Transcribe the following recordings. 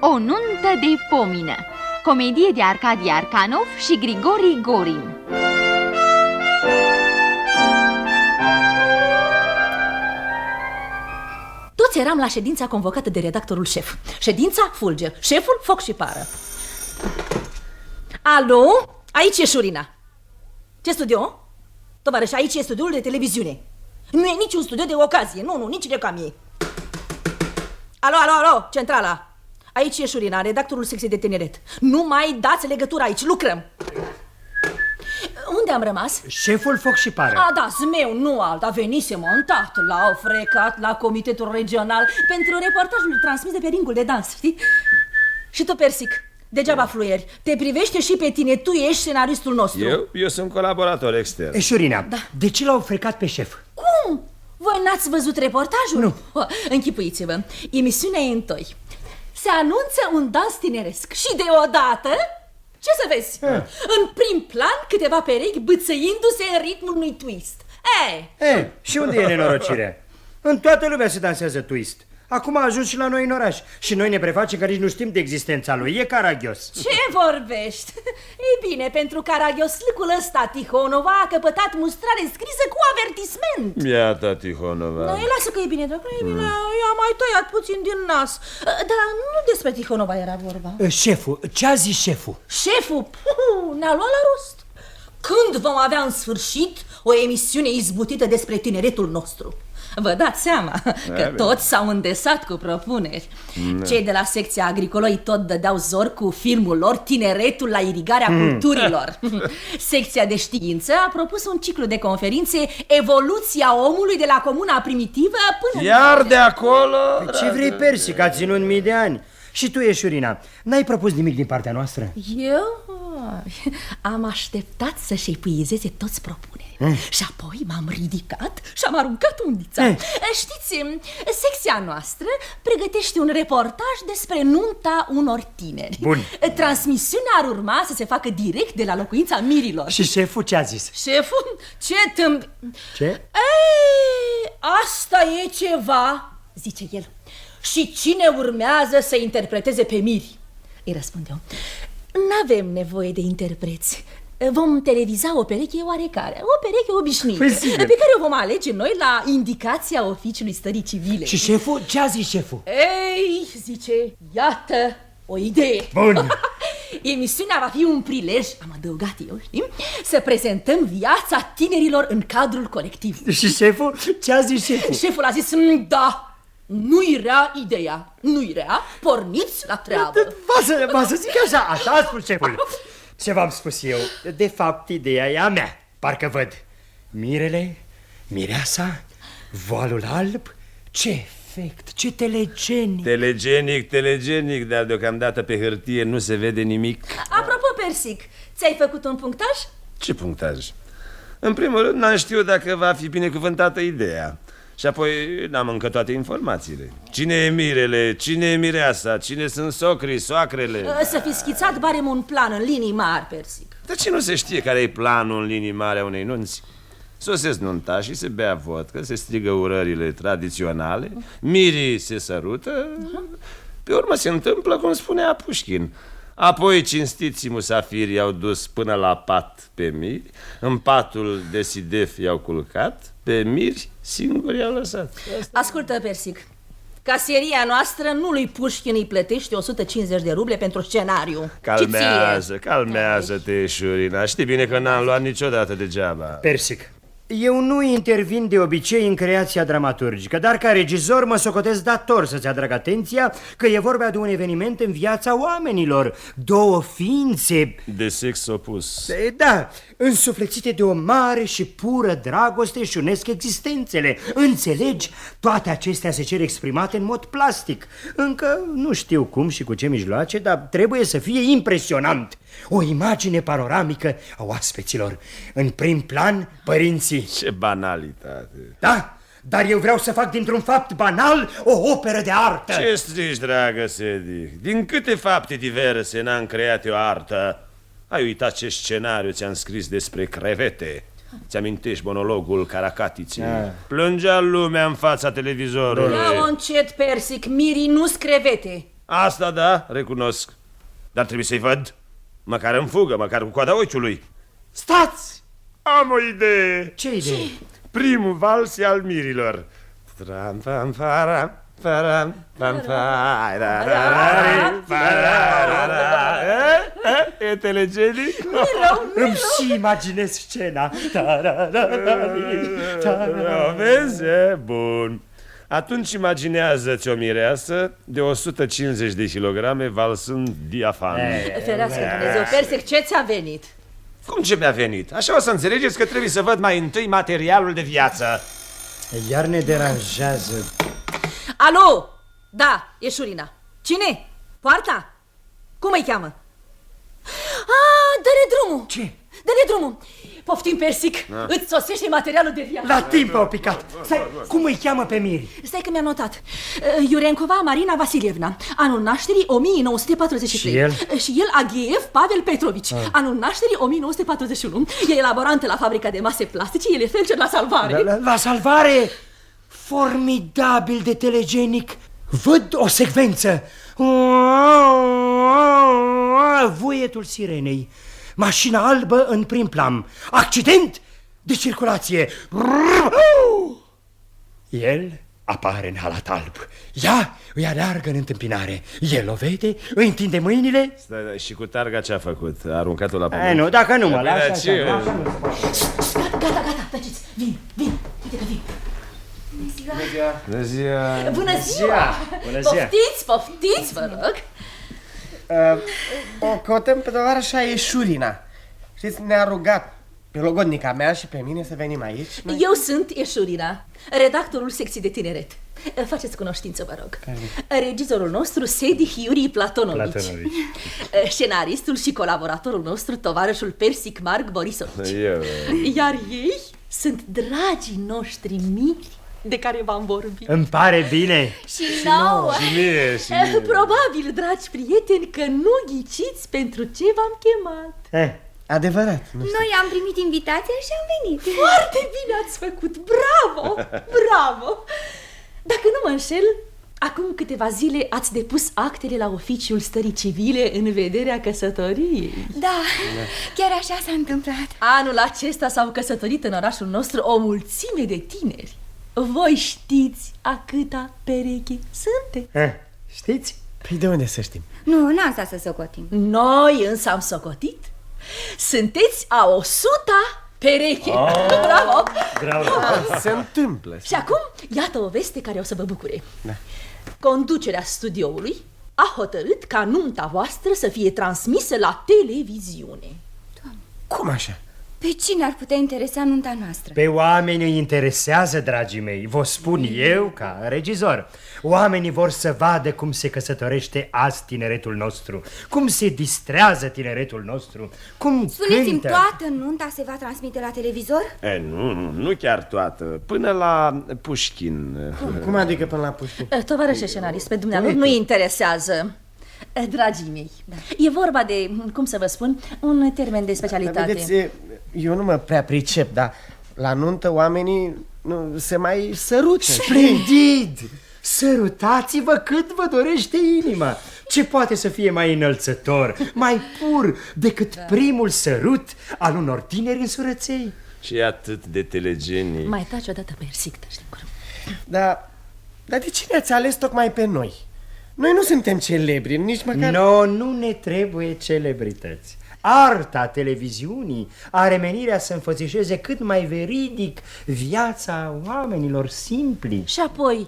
O nuntă de pomină. Comedie de Arcadi Arcanov și Grigori Gorin. Toți eram la ședința convocată de redactorul șef. Ședința fulger, șeful foc și pară. Alo? Aici e Șurina. Ce studio? Tovarăș, aici e studioul de televiziune. Nu e niciun studio de ocazie, nu, nici de camie. Alo, centrala. Aici e Șurina, redactorul secției de tineret. Nu mai dați legătura aici, lucrăm. Unde am rămas? Șeful foc și pară. Da, zmeu, nu alta. Venise montat, l-au frecat la comitetul regional pentru reportajul transmis de pe ringul de dans, știi? Și tu, Persic, degeaba fluieri. Te privește și pe tine, tu ești scenaristul nostru. Eu sunt colaborator extern. Șurina, de ce l-au frecat pe șef? Cum? Voi n-ați văzut reportajul? Nu. Închipuiți-vă, emisiunea e întoi. Se anunță un dans tineresc și deodată, ce să vezi? În prim plan câteva perechi bâțăindu-se în ritmul unui twist. Și unde e nenorocirea? În toată lumea se dansează twist. Acum a ajuns și la noi în oraș. Și noi ne prefacem că nici nu știm de existența lui. E caragios. Ce vorbești? Ei bine, pentru caragioslicul ăsta Tihonova a căpătat mustrare scrisă cu avertisment. Iată, Tihonova. Lasă că e bine, dragă, e bine. I-am mai tăiat puțin din nas. Dar nu despre Tihonova era vorba. Șeful, ce a zis șeful? Șeful? Ne-a luat la rost. Când vom avea în sfârșit o emisiune izbutită despre tineretul nostru? Vă dați seama că toți s-au îndesat cu propuneri. Cei de la secția agricolă tot dădeau zor cu filmul lor Tineretul la irigarea culturilor. Secția de știință a propus un ciclu de conferințe Evoluția omului de la comuna primitivă până... Iar de acolo... Ce vrei, Persic, a ținut mii de ani. Și tu, Șurina, n-ai propus nimic din partea noastră? Eu am așteptat să-și epuizeze toți propuneri. Și apoi m-am ridicat și am aruncat undița. Știți, secția noastră pregătește un reportaj despre nunta unor tineri. Bun. Transmisiunea ar urma să se facă direct de la locuința mirilor. Și șeful ce a zis? Șeful? Ce? Ei, asta e ceva, zice el. Și cine urmează să interpreteze pe miri? Îi răspund eu. N-avem nevoie de interpreți. Vom televiza o pereche oarecare, o pereche obișnuită, pe care o vom alege noi la indicația Oficiului Stării Civile. Și șeful? Ce a zis șeful? Ei, zice, iată o idee. Bun. Emisiunea va fi un prilej, am adăugat eu, știi, să prezentăm viața tinerilor în cadrul colectiv. Și șeful? Ce a zis șeful? Șeful a zis, da, nu-i rea ideea, nu-i rea, porniți la treabă. Va să zic așa, așa a spus șeful. Ce v-am spus eu? De fapt, ideea e a mea. Parcă văd mirele, mireasa, voalul alb. Ce efect, ce telegenic. Telegenic, dar deocamdată pe hârtie nu se vede nimic. Apropo, Persic, ți-ai făcut un punctaj? Ce punctaj? În primul rând n-am știut dacă va fi binecuvântată ideea. Și apoi n-am încă toate informațiile. Cine e mirele, cine e mireasa, cine sunt socrii, soacrele. Să fi schițat barem un plan în linii mari, Persic. Dar ce nu se știe care e planul în linii mari a unei nunți? Sosesc nuntașii, se bea vodcă, se strigă urările tradiționale, mirii se sărută, pe urmă se întâmplă cum spunea Pușkin. Apoi cinstiții musafiri i-au dus până la pat pe miri, în patul de sidef i-au culcat, pe miri singuri i-au lăsat. Ascultă, Persic, caseria noastră nu lui Pușkin îi plătește 150 de ruble pentru scenariu. Calmează-te, Șurina. Știi bine că n-am luat niciodată degeaba. Persic, eu nu intervin de obicei în creația dramaturgică, dar ca regizor mă socotesc dator să-ți atrag atenția că e vorba de un eveniment în viața oamenilor, două ființe de sex opus. Da, însuflețite de o mare și pură dragoste și unesc existențele. Înțelegi? Toate acestea se cer exprimate în mod plastic. Încă nu știu cum și cu ce mijloace, dar trebuie să fie impresionant. O imagine panoramică a oaspeților. În prim plan, părinții. Ce banalitate. Da, dar eu vreau să fac dintr-un fapt banal o operă de artă. Ce strici, dragă Sedi? Din câte fapte diverse n-am creat eu artă? Ai uitat ce scenariu ți-am scris despre crevete? Ți-amintești monologul Caracatiței? Plângea lumea în fața televizorului. Ia-o încet, Persic, mirii nu-s crevete. Asta da, recunosc. Dar trebuie să-i văd. Măcar în fugă, măcar cu coada ochiului. Stați! Am o idee. Ce idee? Primul vals e al mirilor. Tram, pam, param, param, pam, e telegenic? Îmi și imaginez scena. Vezi? E bun. Atunci imaginează-ți o mireasă de 150 de kilograme valsând diafan. Ferească Dumnezeu, Persic, ce ți-a venit? Cum ce mi-a venit? Așa o să înțelegeți că trebuie să văd mai întâi materialul de viață. Iar ne deranjează. Alo! Da, e Șurina. Cine? Poarta? Cum îi cheamă? Dă-le drumul! Ce? Dă-le drumul! Poftim, Persic, îți sosește materialul de viață. La timp au picat. Stai, cum îi cheamă pe Miri? Stai că mi-am notat. Iurencova Marina Vasilievna, anul nașterii 1943. Și el? Și el Agiev Pavel Petrovici, anul nașterii 1941. E elaborantă la fabrica de mase plastice, el e felcer la Salvare. La Salvare! Formidabil de telegenic. Văd o secvență. Vuietul sirenei. Mașina albă în prim plan. Accident de circulație. El apare în halat alb. Ea îi aleargă în întâmpinare. El o vede, îi întinde mâinile. Stai, și cu targa ce a făcut? A aruncat-o la pământ? Nu, dacă nu mă Gata, Gata, tăciți, vin, uite că vin. Bună ziua! Bună ziua! Poftiți, vă rog. O căutăm pe tovarășa Eșurina. Știți, ne-a rugat pe logodnica mea și pe mine să venim aici. Eu sunt Eșurina, redactorul secției de tineret. Faceți cunoștință, vă rog. Regizorul nostru, Sedih Iurii Platonovici. Scenaristul și colaboratorul nostru, tovarășul Persic Marc Borisovici. Iar ei sunt dragii noștri miri de care v-am vorbit. Îmi pare bine. Și nouă. Și mie. Probabil, dragi prieteni, că nu ghiciți pentru ce v-am chemat. Adevărat. Noi am primit invitația și am venit. Foarte bine ați făcut, bravo! Dacă nu mă înșel, acum câteva zile ați depus actele la oficiul stării civile în vederea căsătoriei. Da, chiar așa s-a întâmplat. Anul acesta s-au căsătorit în orașul nostru o mulțime de tineri. Voi știți a câta pereche sunteți? Știți? Păi de unde să știm? Nu, n-am stat să socotim. Noi însă am socotit. Sunteți a 100-a pereche. Bravo! Se întâmplă. Și acum, iată o veste care o să vă bucure. Conducerea studioului a hotărât ca nunta voastră să fie transmisă la televiziune. Cum așa? Pe cine ar putea interesa nunta noastră? Pe oameni îi interesează, dragii mei. Vă spun eu ca regizor. Oamenii vor să vadă cum se căsătorește azi tineretul nostru, cum se distrează tineretul nostru, cum Spuneți-mi, cântă. toată nunta se va transmite la televizor? Nu chiar toată. Până la Pușkin. Cum adică până la Pușkin? Tovarășe scenarist, pe dumneavoastră nu-i interesează. Dragii mei, e vorba de, cum să vă spun, un termen de specialitate. Vedeți, eu nu mă prea pricep, dar la nuntă oamenii se mai sărută. Splendid! Sărutați-vă cât vă dorește inima. Ce poate să fie mai înălțător, mai pur decât primul sărut al unor tineri însurăței? Și atât de telegenic. Mai taci odată, Persic, Dar de ce ne-ați ales tocmai pe noi? Noi nu suntem celebri, nici măcar... Nu ne trebuie celebrități. Arta televiziunii are menirea să înfățișeze cât mai veridic viața oamenilor simpli. Și apoi,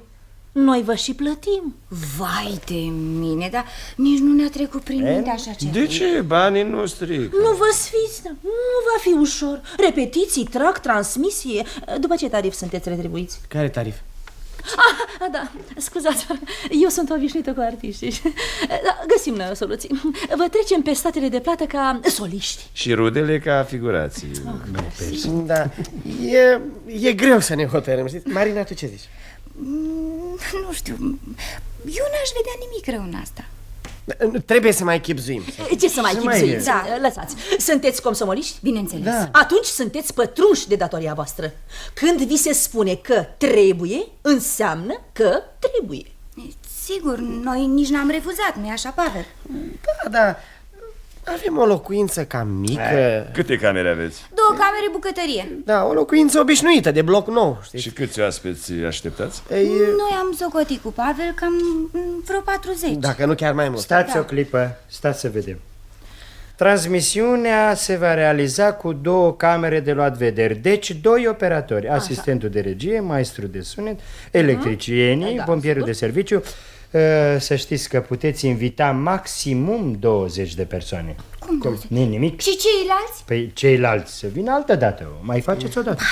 noi vă și plătim. Vai de mine, dar nici nu ne-a trecut prin minte așa ceva. De ce? Banii nu strică. Nu vă sfiți, nu va fi ușor. Repetiții, trag, transmisie. După ce tarif sunteți retribuiți? Care tarif? Da, scuzați, eu sunt obișnuită cu artiștii. Găsim noi o soluție. Vă trecem pe statele de plată ca soliști. Și rudele ca figurații. Da, e greu să ne hotărâm, știți? Marina, tu ce zici? Nu știu, eu n-aș vedea nimic rău în asta. Trebuie să mai chipzuim. Ce să mai chipzuiți? Da. Lăsați. Sunteți comsomoliști? Bineînțeles. Da. Atunci sunteți pătrunși de datoria voastră. Când vi se spune că trebuie, înseamnă că trebuie. Sigur, noi nici n-am refuzat, nu-i așa, Pavel? Da. Avem o locuință cam mică. Câte camere aveți? 2 camere bucătărie. Da, o locuință obișnuită, de bloc nou, știi? Și câți oaspeți așteptați? Noi am socotit cu Pavel cam vreo 40. Dacă nu chiar mai mult. Stați o clipă, stați să vedem. Transmisiunea se va realiza cu 2 camere de luat vederi, deci 2 operatori, asistentul de regie, maestru de sunet, electricienii, pompierul de serviciu. Să știți că puteți invita maximum 20 de persoane. Cum? Nu nimic. Și ceilalți? Păi ceilalți să vină altă dată, mai faceți o dată.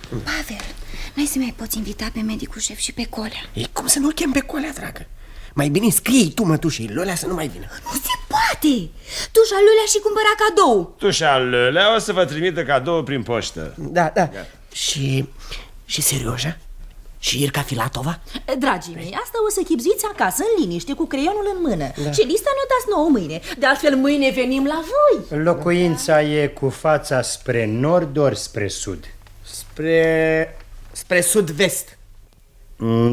Pavel, n-ai să mai poți invita pe medicul șef și pe Colea. Ei, cum să nu-l chem pe Colea, dragă? Mai bine scrie-i tu, mătușii, Lolea să nu mai vină. Nu se poate! Tu și al lui și cumpăra cadou. Tu și al Lelea o să vă trimită cadou prin poștă. Da. Și Serioja? Și Irca Filatova? Dragii mei, asta o să chipzuiți acasă, în liniște, cu creionul în mână. Și lista ne-o dați nouă mâine. De altfel, mâine venim la voi. Locuința e cu fața spre nord ori spre sud? Spre sud-vest.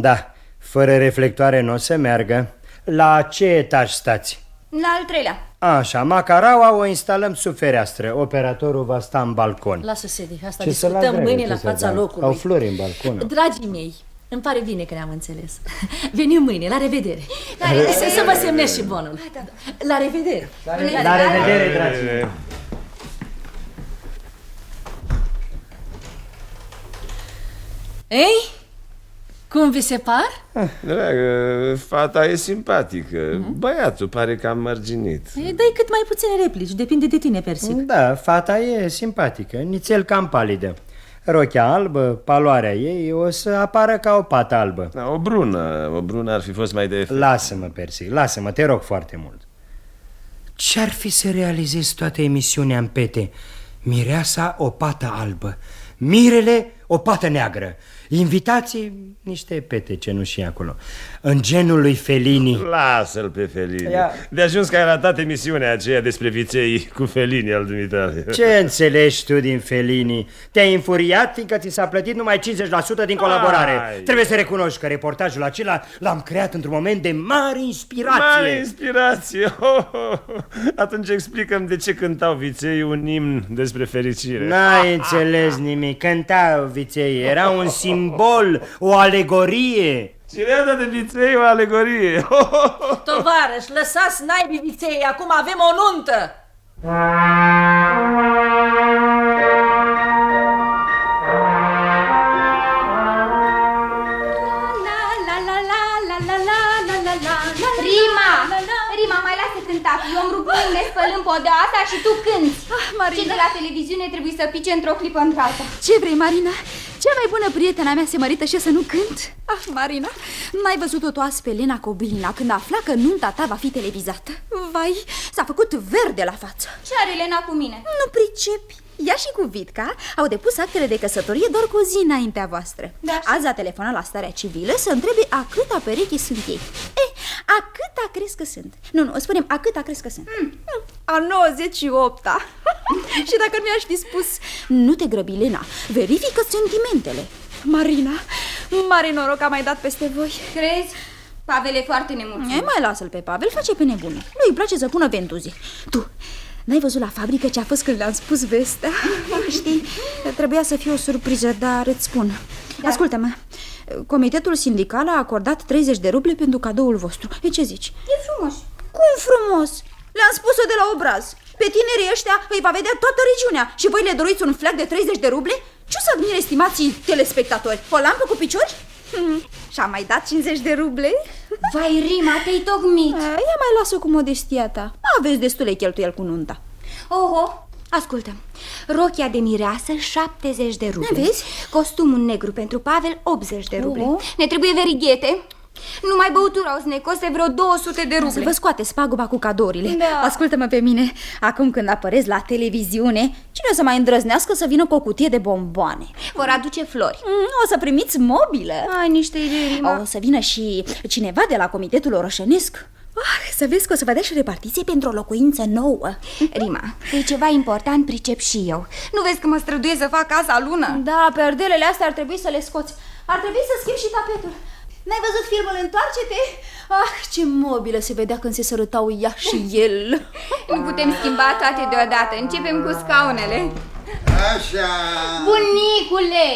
Da, fără reflectoare nu o să meargă. La ce etaj stați? La al 3-lea. Așa, macaraua o instalăm sub fereastră. Operatorul va sta în balcon. Lasă-se de asta, Ce să las, discutăm dragă, mâine ce la să fața fac? locului. Au flori în balcon. Dragii mei, îmi pare bine că ne-am înțeles. Venim mâine, la revedere. Să vă semnez și bonul. La revedere. La revedere, dragi. Ei, cum vi se par? Dragă, fata e simpatică. Băiatul pare cam mărginit. Dai cât mai puține replici, depinde de tine, Persic. Da, fata e simpatică, nițel cam palidă. Rochea albă, paloarea ei o să apară ca o pată albă. Da, o brună ar fi fost mai de efect. Lasă-mă, Persic, lasă-mă, te rog foarte mult. Ce-ar fi să realizezi toată emisiunea în pete? Mireasa o pată albă, mirele o pată neagră, invitații niște pete cenușii acolo. În genul lui Fellini. Lasă-l pe Fellini. De ajuns că ai ratat emisiunea aceea despre viței cu Fellini al dumitale. Ce înțelegi tu din Fellini? Te-ai infuriat fiindcă ți s-a plătit numai 50% din colaborare. Trebuie să recunoști că reportajul acela l-am creat într-un moment de mare inspirație. Mare inspirație. Atunci explicăm de ce cântau viței un imn despre fericire. N-ai înțeles nimic. Cântau viței, era un simbol, o alegorie. Cireada de viței, o alegorie. Tovarăș, lăsați naibii viței, acum avem o nuntă. Rima, mai lasă cântat. Eu îmi rup mâinile spălând podeaua și tu cânti. Marina. Cei de la televiziune trebuie să pice într-o clipă într-alta. Ce vrei, Marina? Cea mai bună prietena mea se mărită și eu să nu cânt? Ah, Marina, n-ai văzut-o toată pe Lena Cobilina când afla că nunta ta va fi televizată? Vai, s-a făcut verde la față. Ce are Lena cu mine? Nu pricepi. Ea și cu Vitca au depus actele de căsătorie doar cu o zi înaintea voastră. Da. Azi a telefonat la starea civilă să întrebe a câta pereche sunt ei. A câta crezi că sunt? Nu, spunem a câta crezi că sunt. A 98-a. Și dacă nu i-aș fi spus, nu te grăbi, Lena, verifică sentimentele. Marina, mare noroc a mai dat peste voi. Crezi? Pavel e foarte nemulțumit. Mai lasă-l pe Pavel, face pe nebune. Lui îi place să pună ventuzi. Tu, n-ai văzut la fabrică ce a fost când le-am spus vestea? Știi, trebuia să fie o surpriză, dar îți spun. Da. Ascultă-mă, comitetul sindical a acordat 30 de ruble pentru cadoul vostru. E, ce zici? E frumos. Cum frumos? Le-am spus-o de la obraz. Pe tinerii ăștia îi va vedea toată regiunea și voi le doriți un fleac de 30 de ruble? Ce o să admire, estimații telespectatori? O lampă cu piciori? Și-am mai dat 50 de ruble? Vai, Rima, te-ai tocmit. Ia mai lasă cu modestia ta. Aveți destule cheltuieli cu nunta. Oho. Ascultă. Rochia de mireasă 70 de ruble. Vezi? Costumul negru pentru Pavel 80 de ruble. Ne trebuie verighete. Numai băutura o să ne coste vreo 200 de ruble. Să vă scoateți paguba cu cadourile. Da. Ascultă-mă pe mine. Acum când apărezi la televiziune, cine o să mai îndrăznească să vină cu o cutie de bomboane? Vor aduce flori. O să primiți mobilă. Ai niște idei, Rima. O să vină și cineva de la comitetul orășănesc. Să vezi că o să vă dea și repartiție pentru o locuință nouă. Rima, că e ceva important, pricep și eu. Nu vezi că mă străduiesc să fac casa lună? Da, perdelele astea ar trebui să le scoți. Ar trebui să schimbi și tapetul. N-ai văzut filmul Întoarce-te? Ah, ce mobilă se vedea când se sărătau ea și el. Nu putem schimba toate deodată. Începem cu scaunele. Așa. Bunicule!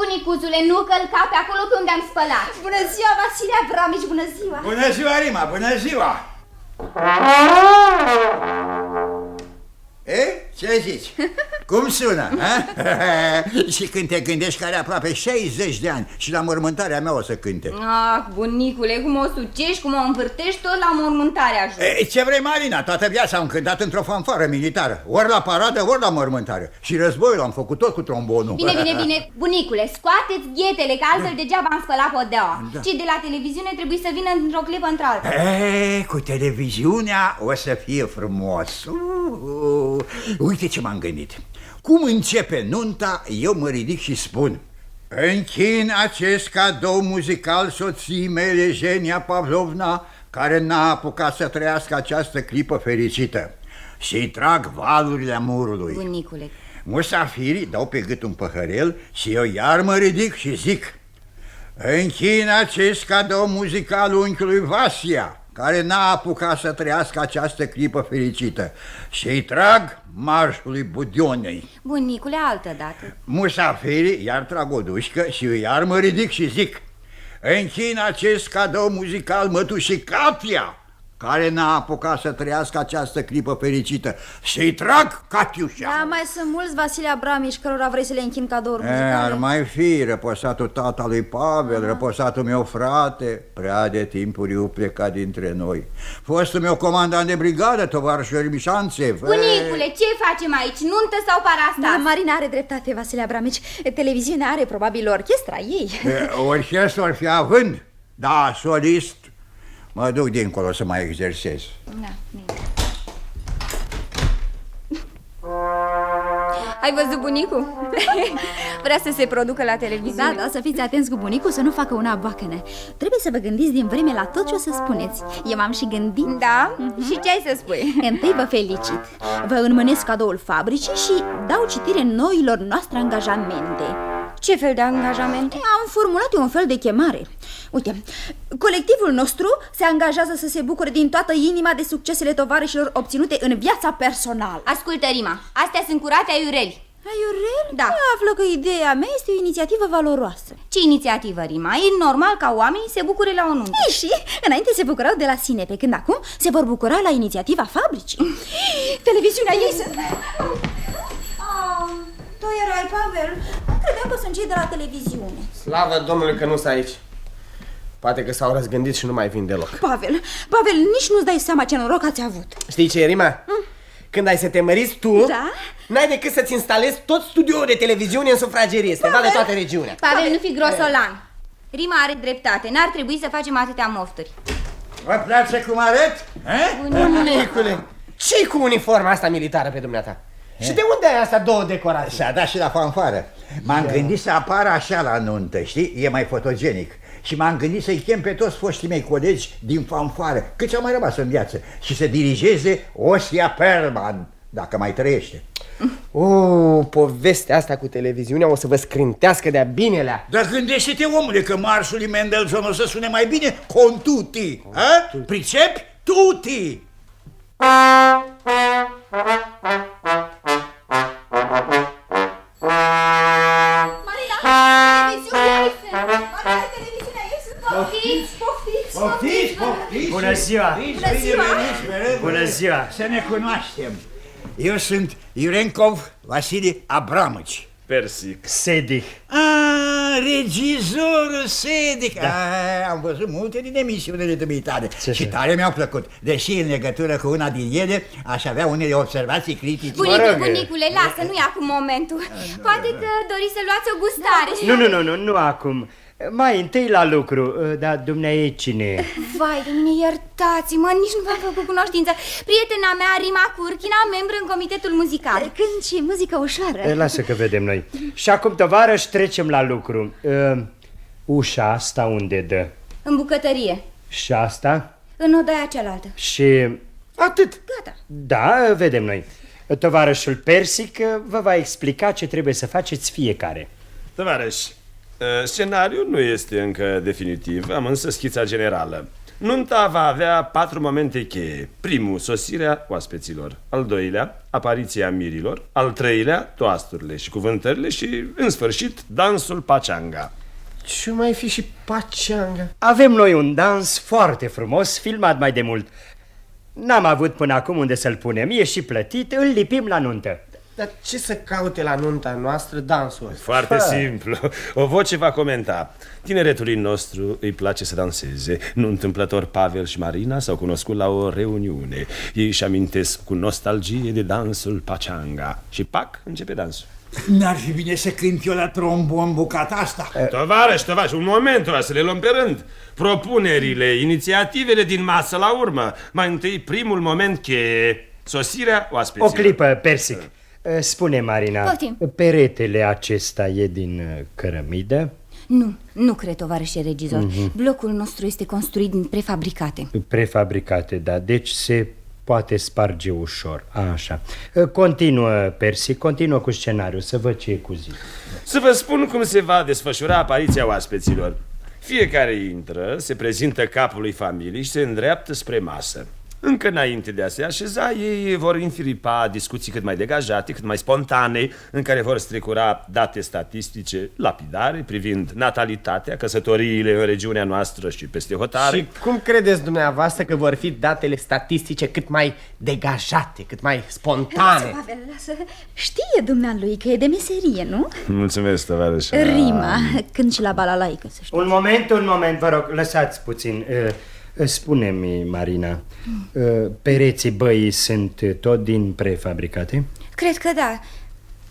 Bunicuțule, nu călca pe acolo pe unde am spălat. Bună ziua, Vasile Abramici, bună ziua. Bună ziua, Rima, bună ziua. Ce zici? Cum sună? Și când te gândești că are aproape 60 de ani și la mormântarea mea o să cânte. Ah, bunicule, cum o sucești, cum o învârtești tot la mormântarea jos. Ce vrei, Marina? Toată viața am cântat într-o fanfară militară. Ori la paradă, ori la mormântare. Și războiul am făcut tot cu trombonul. Bine, bunicule, scoateți ghetele, că altfel degeaba am spălat podeaua. Cei de la televiziune trebuie să vină într-o clipă într-alta. Cu televiziunea o să fie frumos. Uite ce m-am gândit. Cum începe nunta, eu mă ridic și spun: închin acest cadou muzical soției mele, Jenia Pavlovna, care n-a apucat să trăiască această clipă fericită, și-i trag valurile amurului. Bunicule, Musafirii dau pe gât un păhărel și eu iar mă ridic și zic: închin acest cadou muzical unchiului Vasia, care n-a apucat să trăiască această clipă fericită, și-i trag marșul lui Budionei. bunicule, altădată. Musafirii iar trag o dușcă și eu iar mă ridic și zic: închin acest cadou muzical mătușii Katia, care n-a apucat să trăiască această clipă fericită, și-i trag Catiușa. Da, mai sunt mulți Vasile Abramici cărora vrei să le închin cadouri muzicale. Ar mai fi răposatul tata lui Pavel, răposatul meu frate, prea de timpuriu plecat dintre noi, fostul meu comandant de brigadă, tovarășul Ermișanțev. Bunicule, ce facem aici? Nuntă sau parastas? Da, Marina are dreptate, Vasile Abramici. Televiziunea are probabil orchestra ei. Orchestra ar fi având, da, solist. Mă duc dincolo să mai exersez. Da, bine. Ai văzut bunicul? Vrea să se producă la televiziune. Da, să fiți atenți cu bunicul să nu facă una boacănă. Trebuie să vă gândiți din vreme la tot ce o să spuneți. Eu m-am și gândit. Da? Și ce ai să spui? Întâi vă felicit. Vă înmânesc cadoul fabricii și dau citire noilor noastre angajamente. Ce fel de angajamente? Am formulat eu un fel de chemare. Uite, colectivul nostru se angajează să se bucure din toată inima de succesele tovarășilor obținute în viața personală. Ascultă, Rima, astea sunt curate aiureli. Aiurel? Da. Află că ideea mea este o inițiativă valoroasă. Ce inițiativă, Rima? E normal ca oamenii se bucure la o nuntă. Ei, și înainte se bucurau de la sine, pe când acum se vor bucura la inițiativa fabricii. Televiziunea ei sunt... Tu erai, Pavel. Nu credeam că sunt cei de la televiziune. Slavă Domnului că nu sunt aici. Poate că s-au răzgândit și nu mai vin deloc. Pavel, nici nu-ți dai seama ce noroc ați avut. Știi ce e, Rima? Când ai să te măriți tu, Da? n-ai decât să-ți instalezi tot studioul de televiziune în sufragerie, să vadă toată regiunea. Pavel, nu fi grosolan. Rima are dreptate, n-ar trebui să facem atâtea mofturi. Vă place cum arăt? Bunicule, ce-i cu uniforma asta militară pe dumneata? Și de unde ai astea două decorații? S-a dat și la fanfară. M-am gândit să apară așa la nuntă, știi? E mai fotogenic. Și m-am gândit să-i chem pe toți foștii mei colegi din fanfară, câți au mai rămas în viață, și să dirigeze Osia Perlman, dacă mai trăiește. Povestea asta cu televiziunea o să vă scrântească de-a binelea. Dar gândește-te, omule, că marșul lui Mendelssohn o să sune mai bine con tutti. Pricepi? Tutti! Poftiți! Bună ziua! Bună ziua! Să ne cunoaștem. Eu sunt Iurenkov Vasile Abramici. Persic. Sedic. Regizorul Sedic. Am văzut multe din emisiunile dumitale și tare mi-au plăcut. Deși în legătură cu una din ele aș avea unele observații critice. Bunicule, lasă, nu e acum momentul. Poate că doriți să luați o gustare. Nu acum. Mai întâi la lucru. Dar dumneavoastră cine e? Vai de mine, iertați-mă, nici nu v-am făcut cunoștință. Prietena mea, Rima Curchina, membră în comitetul muzical. Când și muzică ușoară. Lasă că vedem noi. Și acum, tovarăși, trecem la lucru. Ușa asta unde dă? În bucătărie. Și asta? În odaia cealaltă. Și... Atât. Gata. Da, vedem noi. Tovarășul Persic vă va explica ce trebuie să faceți fiecare. Tovarăș, scenariul nu este încă definitiv, am însă schița generală. Nunta va avea 4 momente cheie. Primul, sosirea oaspeților. Al doilea, apariția mirilor. Al treilea, toasturile și cuvântările. Și, în sfârșit, dansul pachanga. Ce mai fi și pachanga? Avem noi un dans foarte frumos, filmat mai de mult. N-am avut până acum unde să-l punem, e și plătit, îl lipim la nuntă. Dar ce să caute la nunta noastră dansul ăsta? Foarte simplu. O voce va comenta. Tineretului nostru îi place să danseze. Nu întâmplător Pavel și Marina s-au cunoscut la o reuniune. Ei își amintesc cu nostalgie de dansul pachanga. Și pac, începe dansul. N-ar fi bine să cânt eu la trombon bucata asta? Tovarăș, un moment, să le luăm pe rând. Propunerile, inițiativele din masă la urmă. Mai întâi primul moment cheie, sosirea oaspeților. O clipă, Persic. Spune, Marina, Poftim. peretele acesta e din cărămidă? Nu cred, tovarășe regizor. Blocul nostru este construit din prefabricate. Prefabricate, da, deci se poate sparge ușor. Așa. Continuă, Persic, continuă cu scenariul, să văd ce e cu zi. Să vă spun cum se va desfășura apariția oaspeților. Fiecare intră, se prezintă capului familiei și se îndreaptă spre masă. Încă înainte de a se așeza, ei vor înfiripa discuții cât mai degajate, cât mai spontane, în care vor strecura date statistice lapidare privind natalitatea, căsătoriile în regiunea noastră și peste hotare. Și cum credeți dumneavoastră că vor fi datele statistice cât mai degajate, cât mai spontane? Lasă, Pavel, lasă. Știe dumnealui că e de meserie, nu? Mulțumesc, tovarăș. Rima, când și la balalaică, să știi. Un moment, vă rog, lăsați puțin. Spune-mi, Marina, pereții băii sunt tot din prefabricate? Cred că da.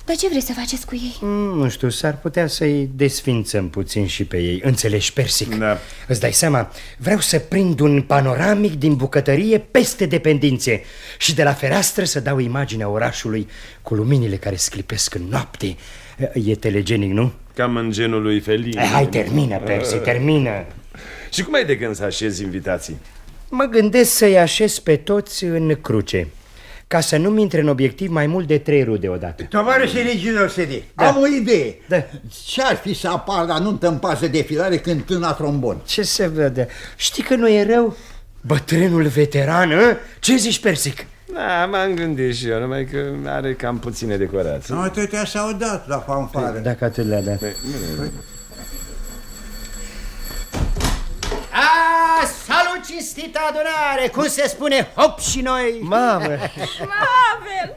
Dar ce vreți să faceți cu ei? Nu știu, s-ar putea să-i desfințăm puțin și pe ei. Înțelegi, Persic? Da. Îți dai seama, vreau să prind un panoramic din bucătărie peste dependințe și de la fereastră să dau imaginea orașului cu luminile care sclipesc în noapte. E telegenic, nu? Cam în genul lui Felin. Hai, termină, Persic, termină. Și cum ai de gând să așezi invitații? Mă gândesc să-i așez pe toți în cruce, ca să nu-mi intre în obiectiv mai mult de 3 rude odată. Tovarășe regizor Sedi, am o idee. Da. Ce-ar fi să apar la nuntă în pază de filare cântând la trombon? Ce se vede? Știi că nu e rău? Bătrânul veteran, a? Ce zici, Persic? Da, m-am gândit și eu, numai că are cam puține decorații. Atâtea s-au dat la fanfară. Dacă atât le-a dat. Salut, cinstită adunare! Cum se spune, hop și noi! Mamă! Pavel!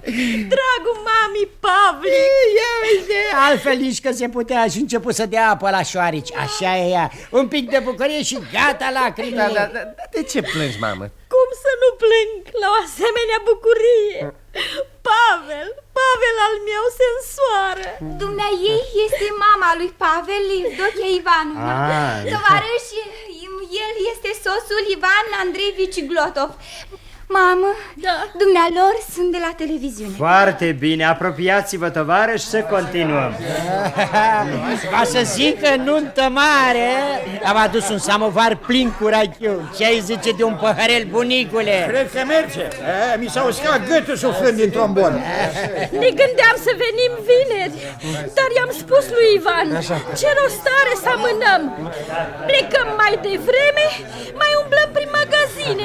Dragul mami, Pavli! Ia uite, altfel nici că se putea și început să dea apă la șoarici. Așa e ea. Un pic de bucurie și gata lacrimile. Da, de ce plângi, mamă? Cum să nu plâng la o asemenea bucurie? Pavel al meu se însoară. Dumnea ei este mama lui Pavel, Evdochia Ivanovna. Tovarăș, el este soțul Ivan Andreevici Glotov. Mamă, dumnealor sunt de la televiziune. Foarte bine, apropiați-vă, tovarăși, să continuăm. Ca să zic că nuntă mare, am adus un samovar plin cu rachiu. Ce-ai zice de un păhărel, bunicule? Cred că merge. Mi s-a uscat gâtul suflând din trombon. Ne gândeam să venim vineri, dar i-am spus lui Ivan, ce rost are să amânăm. Plecăm mai devreme, mai umblăm prin magazine,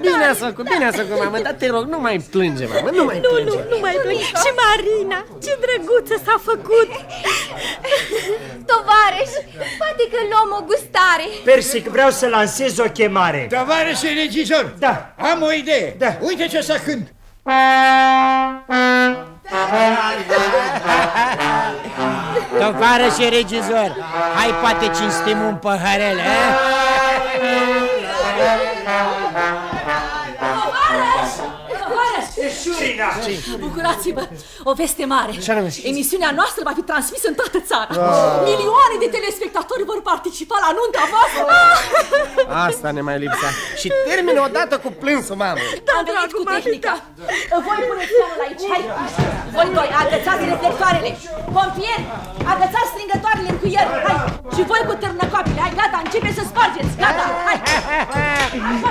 Bine să cu mamă, dar te rog, nu mai plânge, mamă, nu mai plânge. Nu mai plâng. Și Marina, ce drăguță s-a făcut. Tovarăș, poate că luăm o gustare. Persic, vreau să lansez o chemare. Tovarășe regizor, Da. am o idee. Da. Uite ce să cânt. Tovarășe regizor, hai poate cinstim un păhărel, Bucurați-vă! O veste mare! Ce-anume? Emisiunea noastră va fi transmisă în toată țara. Milioane de telespectatori vor participa la nunta voastră. Asta ne mai lipsea. Și termină odată cu plânsul, mamă. Am venit cu tehnica. Voi puneți fărul aici. Hai! Voi doi, agățați reflectoarele. Pompieri, agățați stringătoarele în cuier. Hai! Și voi cu târnăcoapile. Hai, gata, începeți să spargeți. Gata, hai!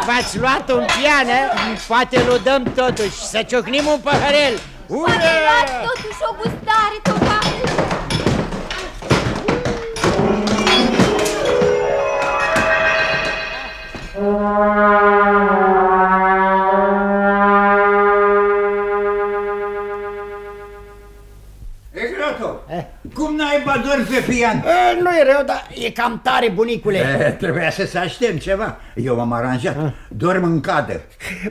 Vă v-ați luat un pian, poate îl dăm totuși, să ciocnim un păhărel. Poate luați totuși o gustare, tovarăși. Cum n-ai dormi pe pian? Nu e rău, dar e cam tare, bunicule. Trebuia să aștept ceva. Eu m-am aranjat. Dorm în cadă.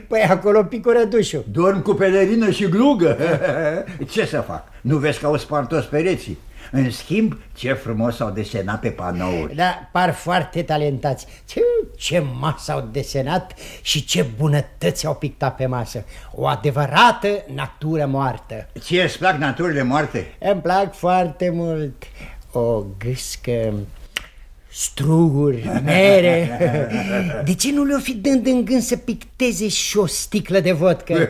Păi acolo picură dușul. Dorm cu pelerină și glugă. Ce să fac? Nu vezi că au spart toți pereții? În schimb, ce frumos au desenat pe panouri. Da, par foarte talentați. Ce masă au desenat și ce bunătăți au pictat pe masă. O adevărată natură moartă. Ție îți plac naturile moarte? Îmi plac foarte mult. O gâscă, struguri, mere. De ce nu le-o fi dând în gând să picteze și o sticlă de vodcă?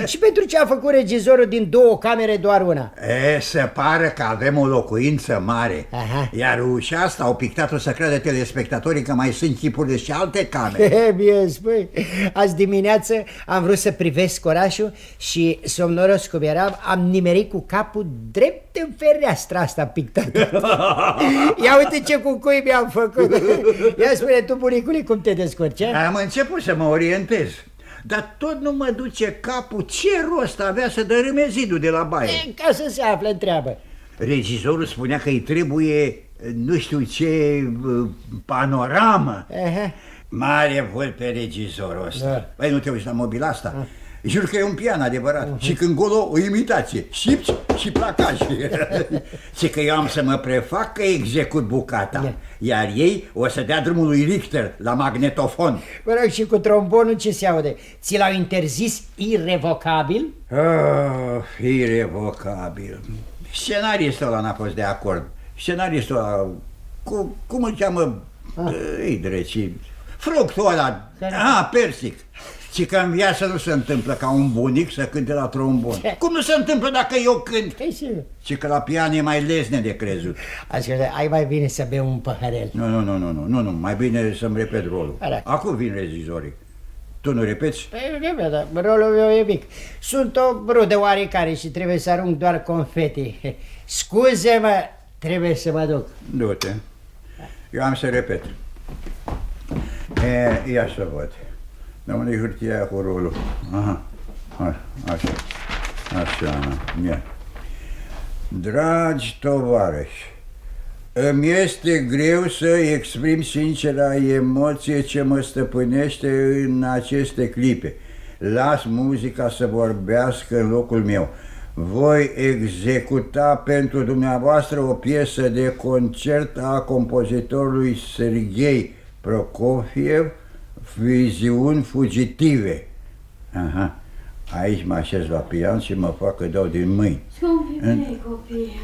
Și pentru ce a făcut regizorul din 2 camere doar una? Se pare că avem o locuință mare. Aha. Iar ușa asta au pictat-o să creadă telespectatorii că mai sunt chipuri și alte camere. Bine spui. Azi dimineață am vrut să privesc orașul și, somnoros cum eram, am nimerit cu capul drept în fereastra asta pictată. Ia uite ce cucui mi-am făcut. Ia spune tu, bunicule, cum te descurci? Am început să mă orientez, dar tot nu mă duce capul ce rost avea să dărâme zidul de la baie. Ca să se afle în treabă. Regizorul spunea că îi trebuie nu știu ce panoramă. Aha. Mare vulpe regizorul ăsta. Da. Păi nu te uiți la mobila asta? Jur că e un pian adevărat. Și când golo o imitație. Șipci și placaj. Și că eu am să mă prefac că execut bucata. Iar ei o să dea drumul lui Richter la magnetofon. Mă rog, și cu trombonul ce se aude? Ți l-au interzis irevocabil? Irevocabil. Scenaristul ăla n-a fost de acord. Scenaristul ăla, cum îl cheamă? Ei dreci, fructul ăla, persic. Și că în viață nu se întâmplă ca un bunic să cânte la trombon. Cum nu se întâmplă dacă eu cânt? Și că la pian e mai lesne de crezut. Ascultă, ai mai bine să bei un păhărel. Nu, mai bine să-mi repet rolul. Acum vin regizorii. Tu nu repeți? Da, rolul meu e mic. Sunt o rudă oarecare și trebuie să arunc doar confeti. Scuze-mă, trebuie să mă duc. Du-te. Eu am să repet. Ia să văd. Unde-i hârtia cu rolul? Aha, așa, ia. Dragi tovarăși, îmi este greu să exprim sincera emoție ce mă stăpânește în aceste clipe. Las muzica să vorbească în locul meu. Voi executa pentru dumneavoastră o piesă de concert a compozitorului Serghei Prokofiev, Viziuni fugitive. Aha. Aici mă așez la pian și mă fac că dau din mâini. Scumpii mei copii.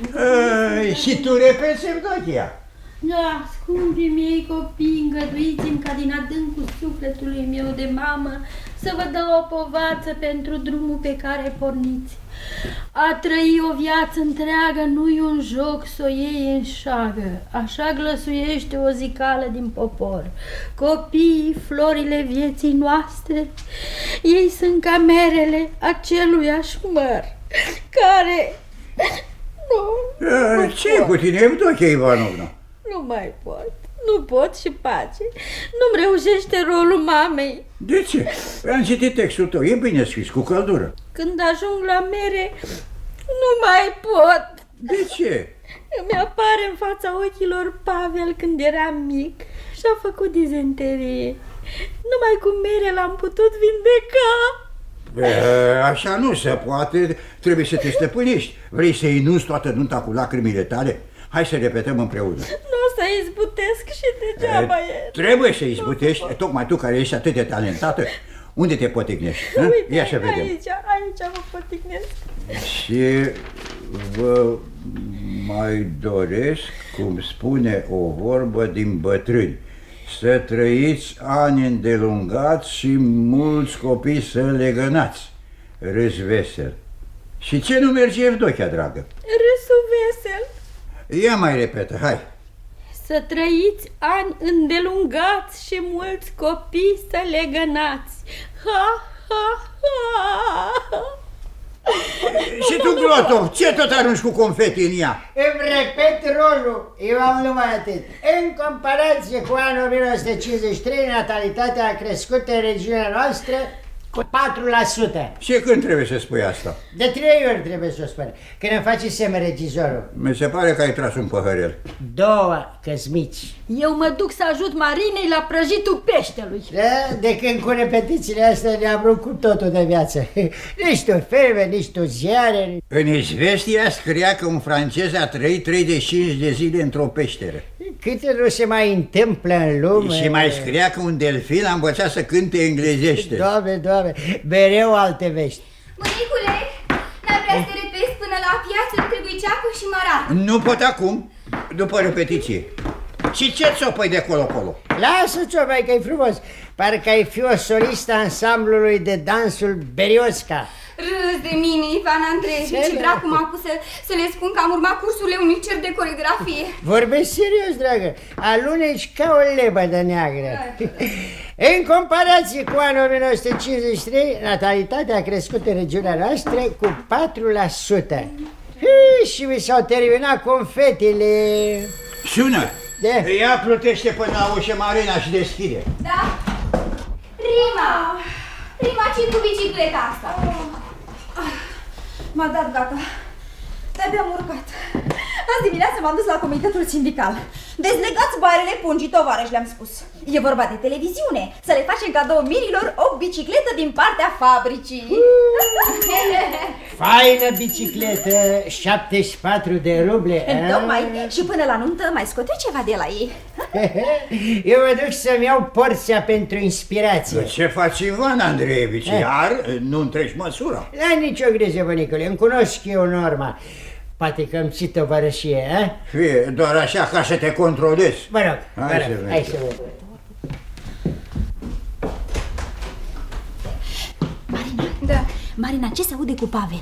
Și tu repeți, Evdochia? Da, scumpii mei copii, îngăduiți-mi ca din adâncul sufletului meu de mamă să vă dau o povață pentru drumul pe care porniți. A trăi o viață întreagă nu-i un joc să o iei în șagă, așa glăsuiește o zicală din popor. Copiii, florile vieții noastre, ei sunt camerele aceluiași măr, care... Ce cu tine, Evdochia Ivanovna? Nu mai pot. Nu pot și pace. Nu-mi reușește rolul mamei. De ce? Am citit textul tău, e bine scris, cu căldură. Când ajung la mere, nu mai pot. De ce? Îmi apare în fața ochilor Pavel când eram mic și a făcut dizenterie. Numai cu mere l-am putut vindeca. Așa nu se poate, trebuie să te stăpânești. Vrei să inuzi toată nunta cu lacrimile tale? Hai să repetăm împreună. Nu o să izbutesc și degeaba e. Trebuie să izbutești, tocmai tu care ești atât de talentată. Unde te poticnești? Uite, ia să vedem. Aici mă poticnesc. Și vă mai doresc, cum spune o vorbă din bătrâni, să trăiți ani îndelungați și mulți copii să legănați. Râs vesel. Și ce nu merge, Evdochia, dragă? Râsul vesel. Ia mai repetă, hai. Să să trăiți ani îndelungați și mulți copii să legănați. Ha, ha, ha! Și tu, Glotov, ce tot arunci cu confeti în ea? Îmi repet rolul, eu am numai atât. În comparație cu anul 1953, natalitatea a crescut în regiunea noastră cu 4%. Și când trebuie să spui asta? De 3 ori trebuie să o spun, când îmi face semn regizorul. Mi se pare că ai tras un păhărel. 2 căsmici. Eu mă duc să ajut Marinei la prăjitul peștelui. Da? De când cu repetițiile astea ne-am rupt cu totul de viață. Nici tu filme, nici tu ziare. În Izvestia scria că un francez a trăit 35 de zile într-o peșteră. Câte nu se mai întâmplă în lume. Și mai scria că un delfin a învățat să cânte englezește. Doamne, doamne, mereu alte vești. Bunicule, n-ai vrea să te repezi până la piață, îmi trebuie ceapă și mărat. Nu pot acum, după repetiție. Și ce țopăi de colo-colo? Lasă-ți-o, mai că-i frumos. Parcă ai fi o solistă ansamblului de dansul Beriosca. Râs de mine, Ivan Andreevici, ce dracu m-a pus să le spun că am urmat cursurile unui cer de coreografie. Vorbesc serios, dragă, aluneci ca o lebădă neagră. În comparație cu anul 1953, natalitatea a crescut în regiunea noastră cu 4%. Și mi s-au terminat confetele. Sună! De? Ea plutește până la ușă, Marina, și deschide. Da? Rima, ce cu bicicleta asta? M-a dat gata. De-abia am urcat. Azi dimineață m-am dus la comitetul sindical. Dezlegați barele pungii, tovarăși, le-am spus. E vorba de televiziune. Să le facem cadou mirilor o bicicletă din partea fabricii. Faină bicicletă, 74 de ruble. Tocmai, și până la nuntă mai scot eu ceva de la ei. Eu mă duc să-mi iau porția pentru inspirație. Ce faci, Ivan Andreevici? Iar nu întreci măsura. N-ai nicio grijă, bunicule, îmi cunosc eu norma. Poate că îmi ții tovărășie, a? Fie, doar așa ca să te controlezi. Mă rog, hai să vedem. Da. Marina, ce se aude cu Pavel?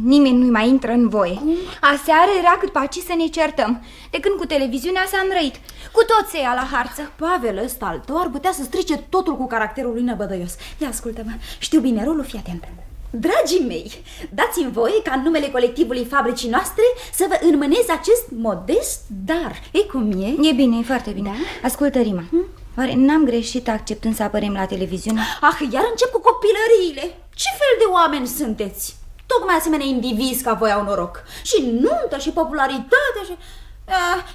Nimeni nu-i mai intră în voie. Aseară era cât paci să ne certăm. De când cu televiziunea s-a înrăit. Cu tot se ia la harță. Pavel ăsta al tău ar putea să strice totul cu caracterul lui năbădăios. Ia ascultă-mă, știu bine rolul, fii atent. Dragii mei, dați-mi voie ca în numele colectivului fabricii noastre să vă înmânez acest modest dar. E cum e? E bine, e foarte bine. Da? Ascultă, Rima, oare n-am greșit acceptând să apărem la televiziune? Ah, iar încep cu copilăriile. Ce fel de oameni sunteți? Tocmai asemenea indivizi ca voi au noroc. Și nuntă și popularitate și...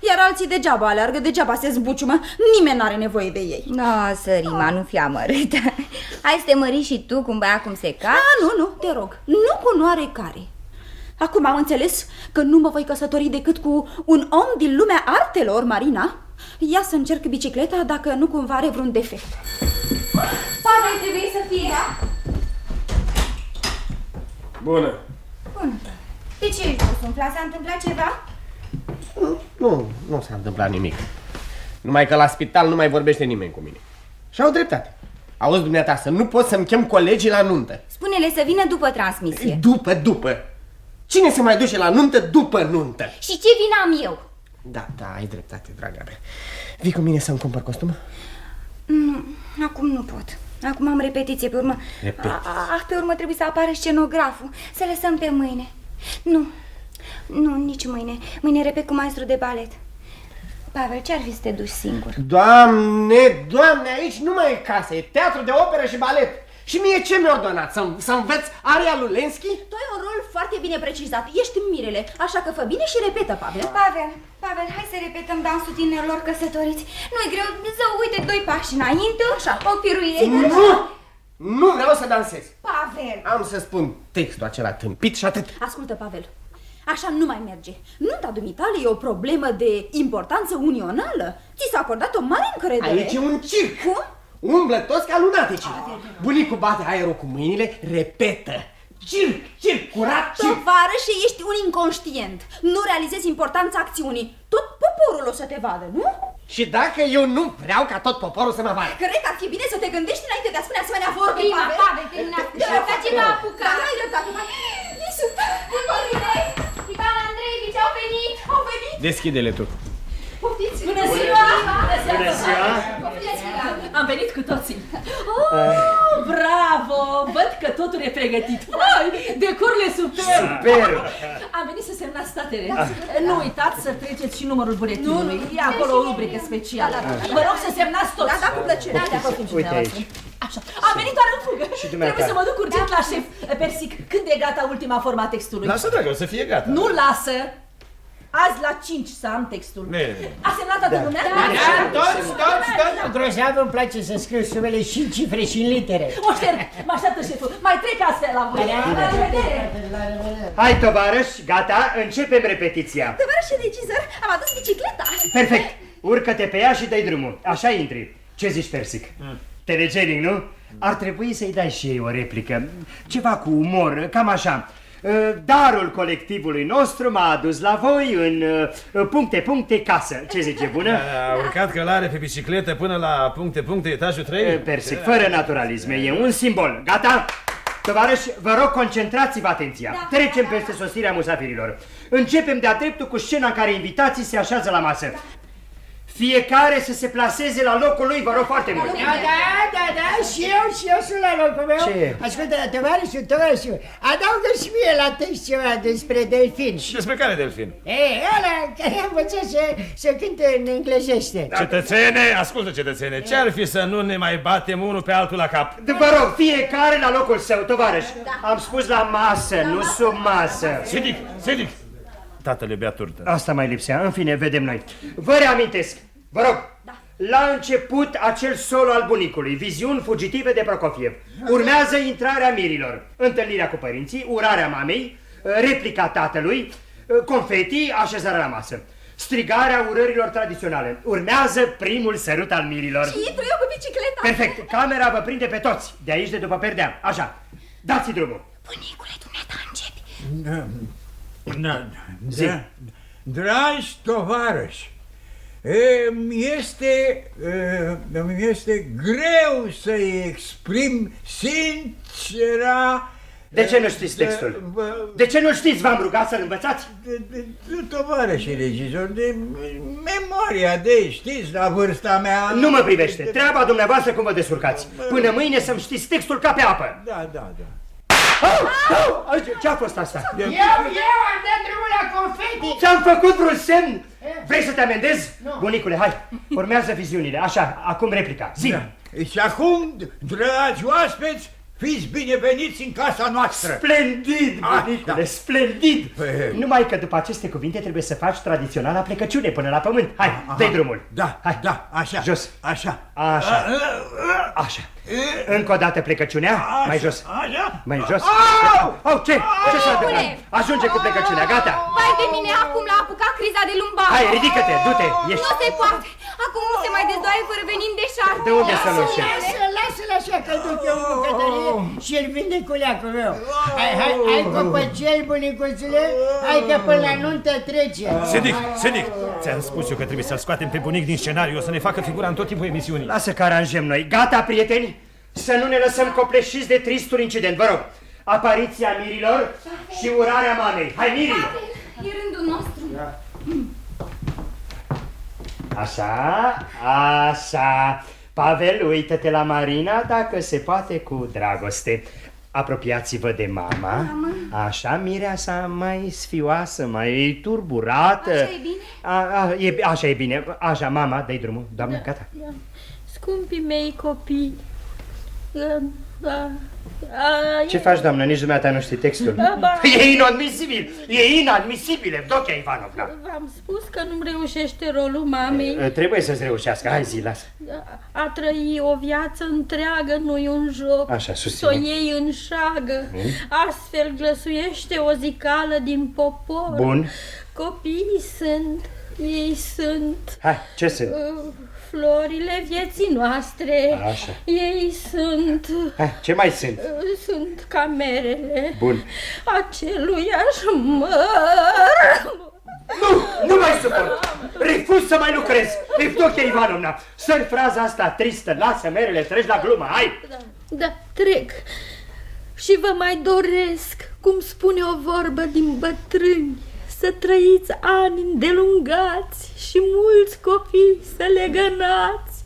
iar alții degeaba aleargă, degeaba se zbuciumă. Nimeni n-are nevoie de ei. Lasă, Rima, nu fi amărâtă. Hai să te mări și tu cum băia cum se caci. Nu, te rog, nu cu oarecare. Acum am înțeles că nu mă voi căsători decât cu un om din lumea artelor, Marina. Ia să încerc bicicleta dacă nu cumva are vreun defect. Pavel trebuie să fie, da? Bună. Bună. De ce ești sufla? S-a întâmplat ceva? Nu s-a întâmplat nimic. Numai că la spital nu mai vorbește nimeni cu mine. Și au dreptate. Auzi, dumneata, să nu pot să-mi chem colegii la nuntă. Spune-le să vină după transmisie. După. Cine se mai duce la nuntă după nuntă? Și ce vină am eu? Da, ai dreptate, draga mea. Vii cu mine să-mi cumpăr costum? Nu, acum nu pot. Acum am repetiție, pe urmă... Pe urmă trebuie să apară scenograful. Să lăsăm pe mâine. Nu, nici mâine. Mâine repet cu maestru de balet. Pavel, ce-ar fi să te duci singur? Doamne, aici nu mai e casă, e teatru de operă și balet. Și mie ce mi-a ordonat? Să înveț aria lui Lenski? Tu ai un rol foarte bine precizat, ești mirele, așa că fă bine și repetă, Pavel. Pavel, hai să repetăm dansul tinerilor căsătoriți. Nu-i greu, zău, uite, 2 pași înainte, așa, o piruie. Nu vreau să dansez. Pavel! Am să spun textul acela tâmpit și atât. Ascultă, Pavel, așa nu mai merge. Nunta dumitale e o problemă de importanță unională. Ți s-a acordat o mare încredere. Aici e un circ. Cum? Umblă toți ca lunatici. Bunicul bate aerul cu mâinile, repetă. Circ, curat, circ. Tovarășe, ești un inconștient. Nu realizezi importanța acțiunii. Tot poporul o să te vadă, nu? Și dacă eu nu vreau ca tot poporul să mă vadă? Cred că ar fi bine să te gândești înainte de a spune asemenea vorbe, Pavel, terminați. Ce v-a apucat? N-ai dreptate, mai... Bunicule, Ivan Andreevici au venit. Deschide-le tu. Poftiți. Bună ziua! Bună ziua! Am venit cu toții. Bravo! Văd că totul e pregătit. Decorurile superb! Superb! Am venit să semnați statele. Nu uitați să treceți și numărul buletinului. E acolo o rubrică specială. Vă rog să semnați toți. Da, cu plăcere. Uite aici. Așa. Am venit doar în fugă. Trebuie să mă duc urgent la șef. Persic, când e gata ultima forma a textului? Lasă, dragă, o să fie gata. Nu lasă! Azi la 5 să am textul. Bine. A semnat toată lumea? Toți. Grozav, îmi place să scriu sumele și în cifre și în litere. O șterg, mă așteaptă șeful. Mai trec astfel la voi. La revedere! Hai, tovarăși, gata, începem repetiția. Tovarășe regizor, am adus bicicleta. Perfect, urcă-te pe ea și dai drumul. Așa intri. Ce zici, Persic? Telegenic, nu? Ar trebui să-i dai și ei o replică. Ceva cu umor, cam așa. Darul colectivului nostru m-a adus la voi în puncte casă. Ce zice, bună? A urcat călare pe bicicletă până la puncte, etajul 3? Persic, fără naturalisme, e un simbol. Gata? Tovarăși, vă rog, concentrați-vă atenția. Trecem peste sosirea musafirilor. Începem de-a dreptul cu scena în care invitații se așează la masă. Fiecare să se plaseze la locul lui, vă rog foarte mult. Da, și eu sunt la locul meu. Ce? Ascultă, tovarășul, adaugă și mie la text ceva despre delfin. Și despre care delfin? Ăla care a învățat să cânte în englezește. Cetățene, ascultă, cetățene, ce-ar fi să nu ne mai batem unul pe altul la cap? Vă rog, fiecare la locul său, tovarăș. Am spus la masă, nu sub masă. Sedic! Tatăle bea turtă. Asta mai lipsea, în fine, vedem noi. Vă reamintesc, vă rog, la început acel solo al bunicului, viziuni fugitive de Prokofiev. Urmează intrarea mirilor, întâlnirea cu părinții, urarea mamei, replica tatălui, confetii, așezarea la masă. Strigarea urărilor tradiționale. Urmează primul sărut al mirilor. Și intru eu cu bicicleta. Perfect, camera vă prinde pe toți, de aici de după perdea. Așa, dați drumul. Bunicule, dumneata începi. Dragi tovarăși, îmi este greu să-i exprim sincera... De ce nu știți textul? De ce nu știți? V-am rugat să-l învățați? Tovarăși regizor, de memoria știți, la vârsta mea... Nu mă privește, treaba dumneavoastră cum vă descurcați. Până mâine să-mi știți textul ca pe apă. Da. Ce-a fost asta? Eu am dat drumul la confeti. Ți-am făcut vreun semn? Vrei să te amendezi? Bunicule, hai, urmează viziunile. Așa, acum replica. Zi! Și acum, dragi oaspeți, fiți bineveniți în casa noastră! Splendid, bunicule, splendid! Numai că după aceste cuvinte trebuie să faci tradiționala plecăciune până la pământ. Hai, dă-i drumul. Da, așa. Jos. Așa. Încă o dată plecăciunea, mai jos. Așa. Mai jos. Ce? Ce s-a întâmplat? Ajunge cu plecăciunea, gata. Vai de mine, acum l-a apucat criza de lumbar. Hai, ridică-te, du-te, ieși. Nu se poate. Acum nu se mai dezdoaie fără venind de șarpe. De unde să luăm? Lasă-l așa că duc eu în bucătărie și îl vinde culeacul meu. Hai copăcel, bunicuțule, hai că până la nuntă trece. Sedic, ți-am spus eu că trebuie să-l scoatem pe bunic din scenariu, o să ne facă figura în tot timpul emisiunii. Lasă că aranjăm noi. Gata, prieteni? Să nu ne lăsăm copleșiți de tristul incident, vă rog. Apariția mirilor și urarea mamei. Hai, Miri! E rândul nostru. Așa. Pavel, uită-te la Marina, dacă se poate, cu dragoste. Apropiați-vă de mama. Așa, mireasa mai sfioasă, mai turburată. Așa e bine? Așa e bine. Așa, mama, dă-i drumul. Doamne, gata. Scumpii mei copii, Ce faci, doamnă? Nici dumneata nu știi textul. E inadmisibil! E inadmisibil, Evdochia Ivanovna! V-am spus că nu-mi reușește rolul mamei. Trebuie să-ți reușească. Hai, zi, lasă. A trăi o viață întreagă nu-i un joc. Așa, susține. Să o iei în șagă. Astfel glăsuiește o zicală din popor. Bun. Copiii ei sunt... Hai, ce sunt? Florile vieții noastre. Așa. Ei sunt... Hai, ce mai sunt? Sunt camerele. Bun. Aceluiași măr. Nu mai suport! Refuz să mai lucrez! Evdochia Ivanovna, sări fraza asta tristă, lasă merele, treci la glumă, hai! Da, trec. Și vă mai doresc, cum spune o vorbă din bătrâni, să trăiți ani îndelungați și mulți copii să legănați.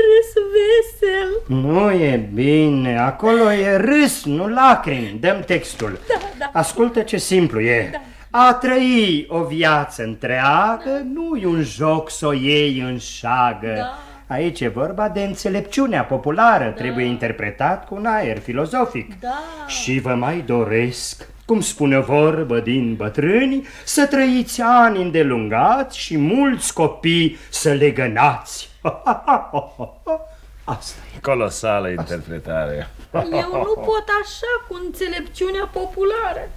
Râs vesel. Nu e bine, acolo e râs, nu lacrimi. Dăm textul. Da. Ascultă ce simplu e. Da. A trăi o viață întreagă nu e un joc să o iei în șagă. Da. Aici e vorba de înțelepciunea populară, trebuie interpretat cu un aer filozofic. Da. Și vă mai doresc, cum spune o vorbă din bătrâni, să trăiți ani îndelungați și mulți copii să legănați. Asta e. Colosală interpretare. Eu nu pot așa cu înțelepciunea populară.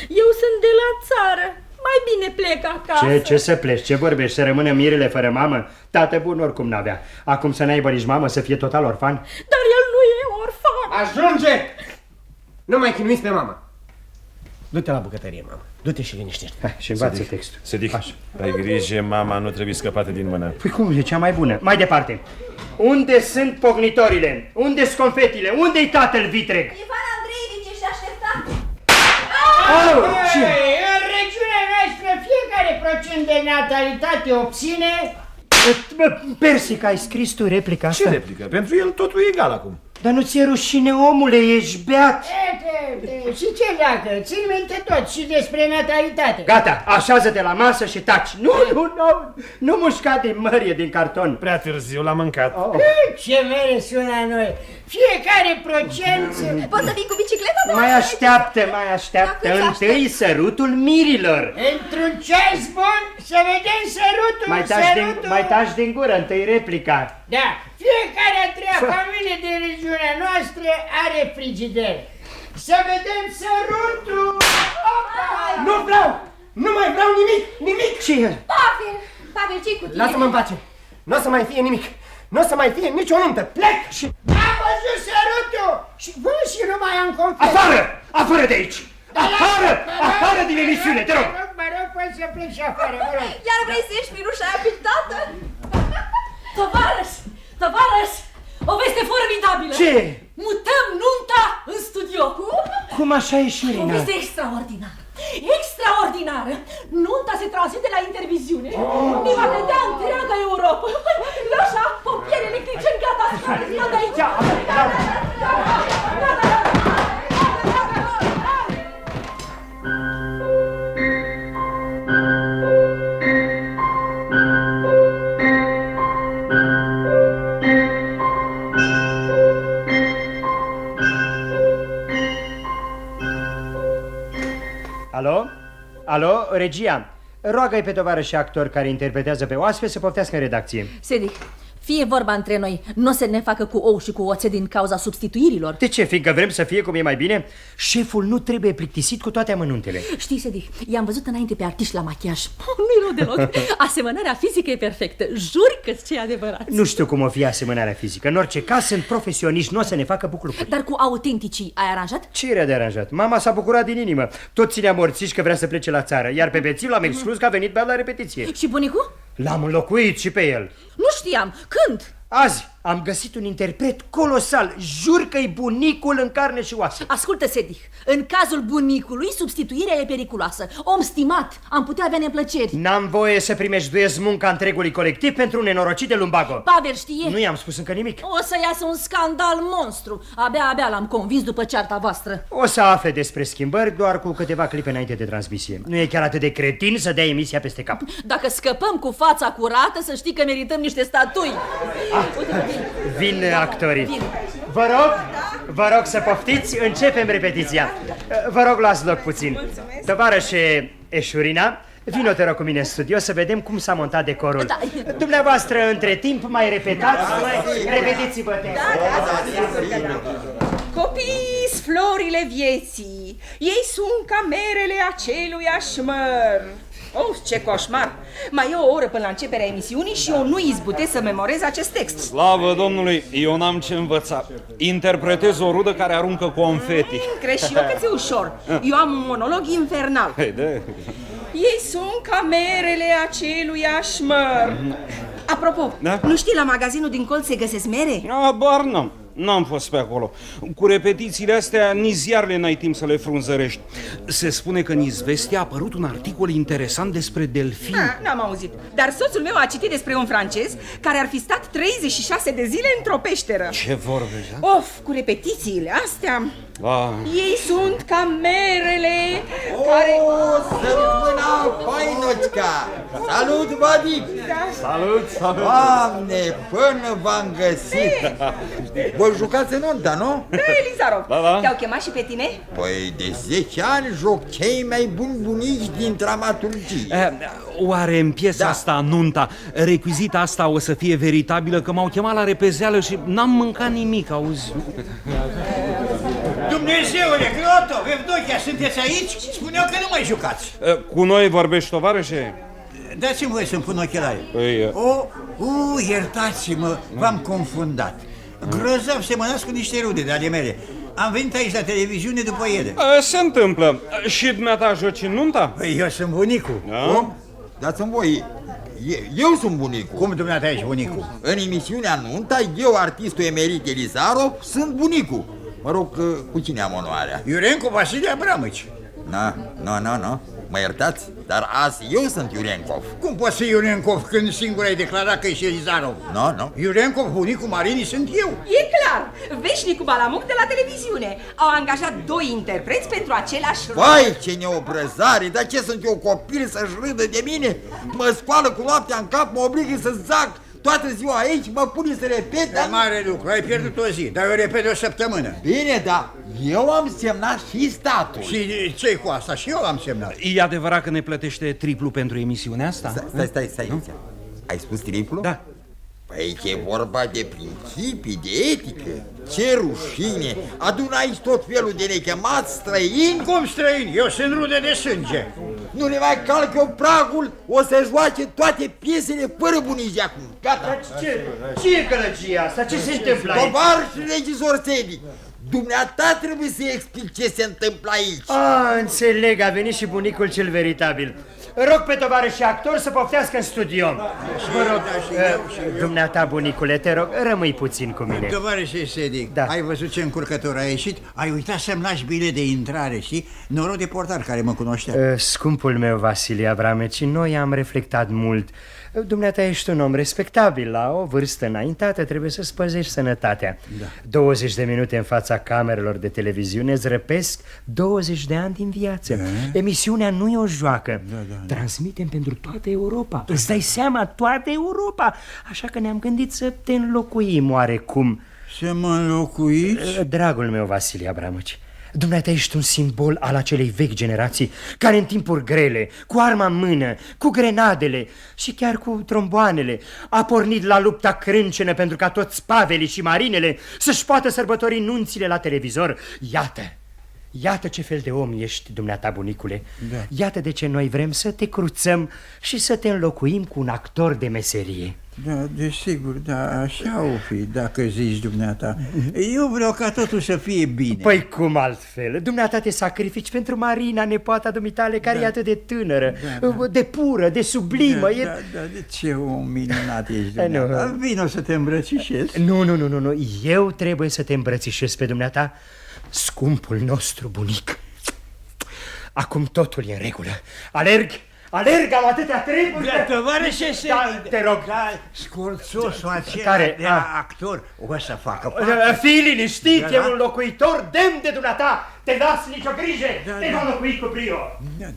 Eu sunt de la țară. Mai bine plec acasă. Ce să pleci? Ce vorbești? Să rămână mirele fără mamă? Tată bun oricum n-avea. Acum să n-aibă nici mamă, să fie total orfan? Dar el nu e orfan. Ajunge! Nu mai chinuiți pe mama. Du-te la bucătărie, mamă. Du-te și liniștește. Hai, și învață textul. Sedic, ai grijă, mama nu trebuie scăpată din mână. Păi cum, e cea mai bună. Mai departe. Unde sunt pognitorile? Unde-s confetile? Unde-i tatăl vitreg? Ivan Andreevici, ești așteptat? Au, ce? În regiunea noastră fiecare procent de natalitate obține... Persic, ai scris tu replica asta? Ce replică? Pentru el totul e egal acum. Dar nu ți-e rușine, omule, ești beat. Și ce dacă? Țin minte tot și despre natalitate. Gata, așează-te la masă și taci. Nu mușca din mărie, din carton. Prea târziu, l-am mâncat. Oh. Ce mere sună la noi. Fiecare procent... Poți să vii cu bicicleta? Mai așteaptă. Întâi sărutul mirilor. Într-un ceas bun să vedem sărutul. Mai taci din gură, întâi replica. Da, fiecare a treia familie din regiunea noastră are frigider. Să vedem sărutul. Nu vreau! Nu mai vreau nimic! Ce e? Pavel, ce-i cu tine? Lasă-mă în pace! Nu o să mai fie nimic! Nu o să mai fie nicio nuntă! Plec! Am văzut sărutul! Și bă, și nu mai am confet. Afară de aici! Afară din emisiune, te rog! Mă rog, poți să plec și afară, mă rog. Iar vrei să ieși prin ușa aia pictată? Tovarăș! O veste formidabilă! Ce? Mutăm nunta în studio! Cum așa e, Șurina? O veste extraordinară! Extraordinară! Nunta se transmite la interviziune. Ne va vedea întreaga Europa. Așa, pompieri electricieni, gata, scoate de aici! Alo, regia, roagă-i pe tovarăși actor care interpretează pe oaspe să poftească în redacție. Sedic, fie vorba între noi, nu se ne facă cu ou și cu oțe din cauza substituirilor. De ce? Fiindcă vrem să fie cum e mai bine? Șeful nu trebuie plictisit cu toate amănuntele. Știi, Sedic, i-am văzut înainte pe artiști la machiaj. Nu-i rău deloc. Asemănarea fizică e perfectă. Jur că-ți ce adevărat. Nu știu cum o fi asemănarea fizică. În orice caz, sunt profesioniști, nu o să ne facă buclucuri. Dar cu autenticii ai aranjat? Ce era de aranjat? Mama s-a bucurat din inimă. Tot ținea morțiși că vrea să plece la țară. Iar pe bețiv l-am exclus că a venit beat la repetiție. Și bunicul? L-am înlocuit și pe el. Nu știam. Când? Azi am găsit un interpret colosal. Jur că-i bunicul în carne și oase. Ascultă, Sedic, în cazul bunicului, substituirea e periculoasă. Om stimat, am putea avea neplăceri. N-am voie să primejduiesc munca întregului colectiv pentru un nenorocit de lumbago. Pavel știe? Nu i-am spus încă nimic. O să iasă un scandal monstru. Abia l-am convins după cearta voastră. O să afle despre schimbări doar cu câteva clipe înainte de transmisie. Nu e chiar atât de cretin să dea emisia peste cap. Dacă scăpăm cu fața curată, să știi că merităm niște statui. Vin actorii. Vă rog să poftiți, începem repetiția. Vă rog, luați loc puțin. Tovarășe Eșurina, vino te rog cu mine în studio să vedem cum s-a montat decorul. Da. Dumneavoastră, între timp, mai repetați, repetiți-vă. Copiii, florile vieții, ei sunt ca merele aceluiași măr. Oh, ce coșmar! Mai e o oră până la începerea emisiunii și eu nu izbutesc să memorez acest text. Slavă Domnului, eu n-am ce învăța. Interpretez o rudă care aruncă confeti. Crezi și eu că ți-e ușor. Eu am un monolog infernal. Ei sunt ca merele aceluiași măr. Apropo, da? nu știi la magazinul din colț se găsesc mere? Abar n-am. N-am fost pe acolo. Cu repetițiile astea, nici ziarele n-ai timp să le frunzărești. Se spune că în Izvestia a apărut un articol interesant despre delfini. N-am auzit. Dar soțul meu a citit despre un francez care ar fi stat 36 de zile într-o peșteră. Ce vorbești, da? Of, cu repetițiile astea. Ei sunt camerele care... Să-mi mâna Fainoțca! Salut, Vadic! Salut, salut! Doamne, până v-am găsit! Voi jucați în nunta, nu? Da, Elizarov, da. Te-au chemat și pe tine? Păi de 10 ani joc cei mai buni bunici din dramaturgie. Oare în piesa asta, nunta, rechizita asta o să fie veritabilă? Că m-au chemat la repezeală și n-am mâncat nimic, auzi? Dumnezeule, Glotov, Evdochia, sunteți aici? Spuneau că nu mai jucați. Cu noi vorbești, tovarășe? Dați-mi voi să-mi pun ochelari. Păi... Iertați-mă, v-am confundat. Grozav, semănați cu niște rude de ale mele. Am venit aici la televiziune după ele. Se întâmplă. Și dumneata joci în nunta? Păi eu sunt bunicul. Cum? Dați-mi voi. Eu sunt bunicul. Cum dumneata ești bunicul? În emisiunea Nunta, eu, artistul emerit Elizarov, sunt bunicul. Mă rog, cu cine am onoarea? Iurencu Vasile Abramăci. Nu. Mă iertați, dar azi eu sunt Iurenkov. Cum poți fi Iurenkov când singur ai declarat că ești Elizarov? Nu. Iurenkov, bunicul Marinii, sunt eu. E clar, veșnicul Balamuc de la televiziune. Au angajat 2 interpreți pentru același rol. Vai, ce neobrăzare, dar ce sunt eu copil să-și râdă de mine? Mă scoală cu noaptea în cap, mă obligă să zac toată ziua aici, mă pune să repet. E mare lucru, ai pierdut o zi, dar eu repet o săptămână. Bine, dar eu am semnat și statul. Și ce cu asta? Și eu l-am semnat. E adevărat că ne plătește triplu pentru emisiunea asta? Stai. Ai spus triplu? Da. Păi e vorba de principii, de etică. Ce rușine! Adună aici tot felul de nechemați străini. Cum străini? Eu sunt rude de sânge. Nu le mai calc eu pragul, o să joace toate piesele fără bunici de acum. Gata. Ce e gălăgia asta? Ce se întâmplă aici? Tovarăș regizor Sedi, dumneata trebuie să explic ce se întâmplă aici. Înțeleg, a venit și bunicul cel veritabil. Rog pe tovarășii actori să poftească în studio. Vă rog, dumneata, bunicule, te rog, rămâi puțin cu mine. Tovarășe Sedic, ai văzut ce încurcător a ieșit? Ai uitat să-mi lași bilet de intrare, știi? Noroc de portar care mă cunoștea. Scumpul meu, Vasile Abrameci, noi am reflectat mult. Dumneata ești un om respectabil, la o vârstă înaintată trebuie să-ți păzești sănătatea. 20 de minute în fața camerelor de televiziune îți răpesc 20 de ani din viață. Emisiunea nu e o joacă. Transmitem pentru toată Europa. Îți dai seama, toată Europa. Așa că ne-am gândit să te înlocuim oarecum. Să mă înlocuiți? Dragul meu, Vasile Abramăci, dumneata ești un simbol al acelei vechi generații care în timpuri grele, cu arma în mână, cu grenadele și chiar cu tromboanele, a pornit la lupta crâncenă pentru ca toți pavelii și marinele să-și poată sărbători nunțile la televizor. Iată ce fel de om ești, dumneata, bunicule. Iată de ce noi vrem să te cruțăm și să te înlocuim cu un actor de meserie. Da, desigur, da, așa o fi, dacă zici dumneata. Eu vreau ca totul să fie bine. Păi cum altfel? Dumneata te sacrifici pentru Marina, nepoata dumitale, care e atât de tânără, de pură, de sublimă. De ce om minunat ești, dumneata? Vino să te îmbrățișez. Nu, eu trebuie să te îmbrățișez pe dumneata, scumpul nostru bunic. Acum totul e în regulă. Alerg, am atâtea treburi. Tovarășe Sedic, te rog. Scorțosul acela de actor o să facă parte. Fii liniștit, e un locuitor demn de dumneata. Te las nicio grijă, te va locui cu brio.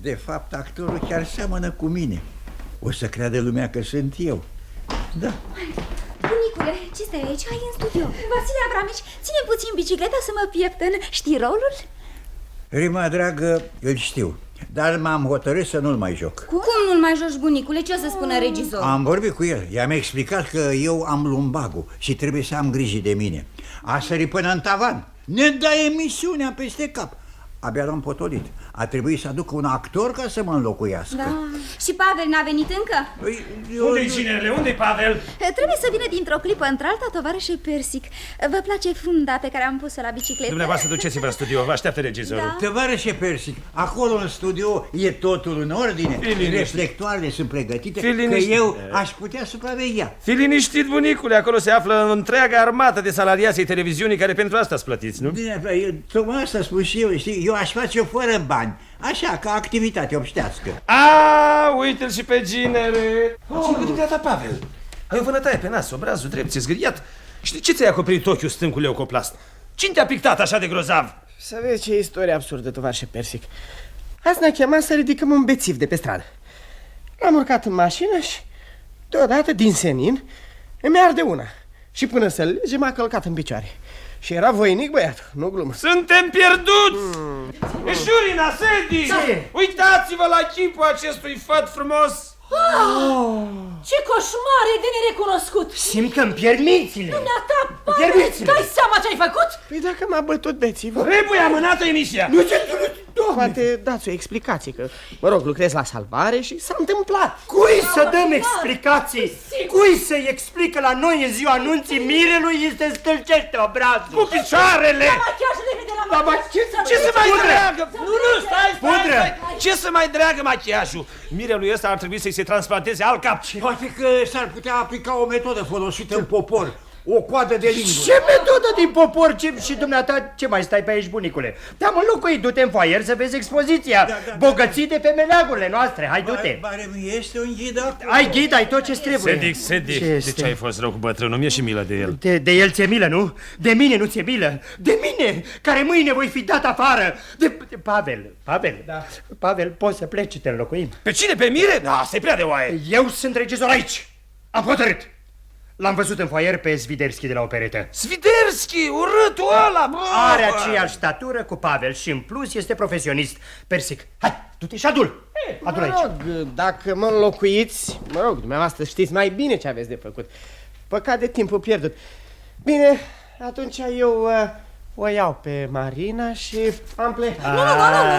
De fapt, actorul chiar seamănă cu mine. O să creadă lumea că sunt eu. Da. Bunicule, ce stai aici? Hai în studio. Vasile Abrameci, ține puțin bicicleta să mă pieptăn. Știi rolul? Rima dragă, îl știu, dar m-am hotărât să nu-l mai joc. Cum nu-l mai joci, bunicule? Ce o să spună regizorul? Am vorbit cu el, i-am explicat că eu am lumbagul și trebuie să am grijă de mine. A sărit până în tavan, ne dă emisiunea peste cap. abia l-am potolit. A trebuit să aduc un actor ca să mă înlocuiască. Da. Și Pavel n-a venit încă? Unde-i ginerele? Unde-i Pavel? Trebuie să vină dintr-o clipă într-alta, tovarășe Persic. Vă place funda pe care am pus-o la bicicletă? Dumneavoastră duceți-vă în studio, vă așteaptă regizorul. Da. Tovarășe Persic, acolo în studio e totul în ordine. Reflectoarele sunt pregătite, că eu aș putea supraveghea. Fii liniștit, bunicule, acolo se află întreaga armată de salariații televiziunii care pentru asta plătiți, nu? Bine, tocmai asta spun și eu, știi? Eu aș face-o fără bani, așa, ca activitate obștească. A, uite-l și pe ginere! Ce-i cu dumneata, Pavel? Ai o vânătaie pe nas, obrazul drept, ți-e zgâriat. Și de ce ți-ai acoperit ochiul stâng cu leucoplast? Cine te-a pictat așa de grozav? Să vezi ce istorie absurdă, tovarășe Persic. Azi ne-a chemat să ridicăm un bețiv de pe stradă. L-am urcat în mașină și deodată, din senin, îmi arde una. Și până să-l lege m-a călcat în picioare. Și era voinic băiatul, nu glumă. Suntem pierduți! Jurina, Sedi! Uitați-vă la chipul acestui făt frumos! Ce coșmar e de nerecunoscut! Simt că îmi pierd mințile. Dumneata, Pavel, dai seama ce ai făcut? Păi dacă m-a bătut bețivul... Trebuie amânată emisia! Nu ce... Poate dați o explicație, că, mă rog, lucrez la salvare și s-a întâmplat. Cui să dăm explicații? Cui să-i explică la noi în ziua anunții mirelui este stâlcește obrazul? Cu picioarele! La machiajele de la machiaj! Ce să mai dreagă? Nu, stai! Ce să mai dreagă machiajul? Mirelui ăsta ar trebui să-i se transplanteze alt cap. Poate că s-ar putea aplica o metodă folosită în popor. O coadă de lingură. Ce metodă din popor? Și dumneata, ce mai stai pe aici, bunicule? Te-am înlocuit, du-te în foaier să vezi expoziția. Bogățite pe meleagurile noastre, hai, du-te. Bare mi este un ghid acolo. Ai ghid, ai tot ce-ți trebuie. Sedic, de ce ai fost rău cu bătrânul? Mi-e și milă de el. De el ți-e milă, nu? De mine nu ți-e milă. De mine, care mâine voi fi dat afară. De Pavel, da. Pavel, poți să pleci, te înlocuim. Pe cine? Pe mine? Da, asta e prea de oaie. Eu sunt regizor aici. Am hotărât. L-am văzut în foaier pe Sviderski de la operetă. Sviderski, urâtul ăla! Are aceeași statură cu Pavel și în plus este profesionist. Persic, hai, du-te și adu-l. Adu-l aici. Mă rog, dacă mă înlocuiți, mă rog, dumneavoastră știți mai bine ce aveți de făcut. Păcat de timpul pierdut. Bine, atunci eu o iau pe Marina și am plecat.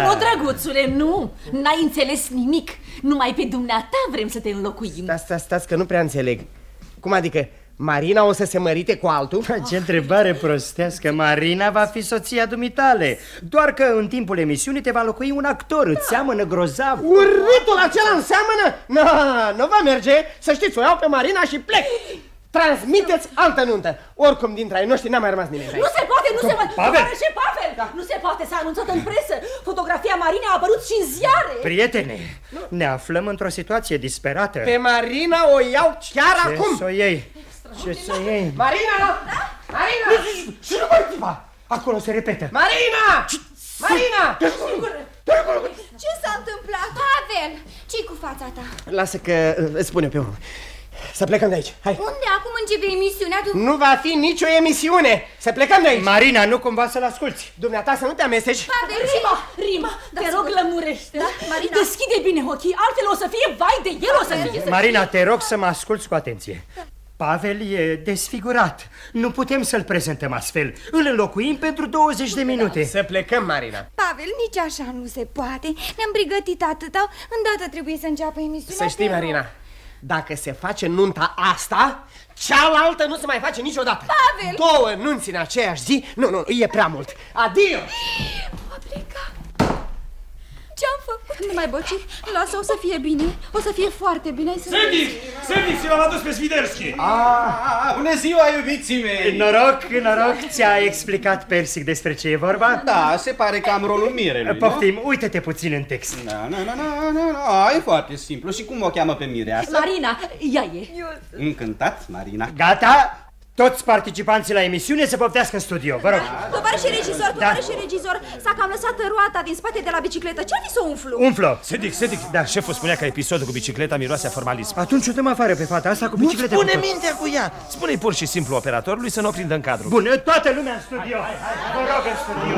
Nu, drăguțule, nu. N-ai înțeles nimic. Numai pe dumneata vrem să te înlocuim. Stați că nu prea înțeleg. Cum adică? Marina o să se mărite cu altul? Ce întrebare prostească. Marina va fi soția dumitale. Doar că în timpul emisiunii te va locui un actor. Îți seamănă grozav. Urâtul acela înseamnă? Nu va merge. Să știți, o iau pe Marina și plec. Transmiteți altă nuntă. Oricum dintre ai noștri n-a mai rămas nimeni. Nu se poate, nu se poate. Pavel! Nu se poate, s-a anunțat în presă. Fotografia Marinei a apărut și în ziare. Prietene, ne aflăm într-o situație disperată. Pe Marina o iau chiar acum. Ce să o iei? Ce să o iei? Marina! Marina! Și nu mai țipa! Acolo se repetă. Marina! Marina! Ce s-a întâmplat? Pavel, ce-i cu fața ta? Lasă că îți spun eu pe urmă. Să plecăm de aici, hai. Unde? Acum începe emisiunea? Nu va fi nicio emisiune. Să plecăm de aici. Marina, nu cumva să-l asculți. Dumneata să nu te amesteci. Pavel, Rima, te rog, lămurește. Marina. Deschide bine ochii, altfel o să fie vai de el, o să fie. Marina, te rog să mă asculți cu atenție. Pavel e desfigurat. Nu putem să-l prezentăm astfel. Îl înlocuim pentru 20 de minute. Să plecăm, Marina. Pavel, nici așa nu se poate. Ne-am pregătit atâta. Îndată trebuie să înceapă emisiunea. Să știi, Marina, dacă se face nunta asta, cealaltă nu se mai face niciodată. Pavel! 2 nunți în aceeași zi, nu, e prea mult. Adio! A plecat. Ce-am făcut? Nu mai boci, lasă, o să fie bine. O să fie foarte bine. Sedic, l-am adus pe Sviderski. Bună ziua, iubiții mei. Noroc, ți-a explicat Persic despre ce e vorba? Da, se pare că am rolul mirelui. Poftim, uite-te puțin în text. E foarte simplu. Și cum o cheamă pe mireasă? Marina, ea e. Încântat, Marina. Gata? Toți participanții la emisiune se poftească în studio, vă rog. Tovarășe regizor, s-a cam lăsat roata din spate de la bicicletă. Ce-ar fi să o umflu? Umflă. Sedic, da, șeful spunea că episodul cu bicicleta miroase a formalism. Atunci o dăm afară pe fata asta cu bicicleta. Nu spune mintea cu ea. Spune-i pur și simplu operatorului să nu o prindă în cadru. Bun, toată lumea în studio. Vă rog în studio.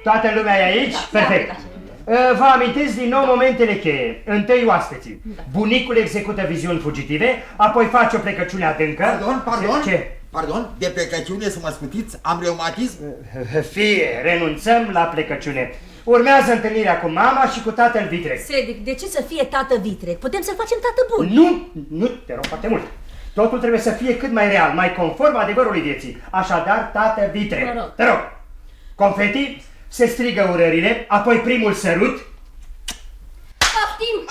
Toată lumea e aici? Perfect. Vă amintesc din nou momentele cheie. Întâi oaspeții. Bunicul execută viziuni fugitive, apoi face o plecăciune adâncă. Pardon? Ce? Pardon? De plecăciune să mă scutiți? Am reumatism? Fie, renunțăm la plecăciune. Urmează întâlnirea cu mama și cu tatăl Vitreg. Sedic, de ce să fie tată Vitreg? Putem să facem tată bun. Nu, te rog foarte mult. Totul trebuie să fie cât mai real, mai conform adevărului vieții. Așadar, tată Vitreg. Te rog. Confeti, se strigă urările, apoi primul sărut. Poftim!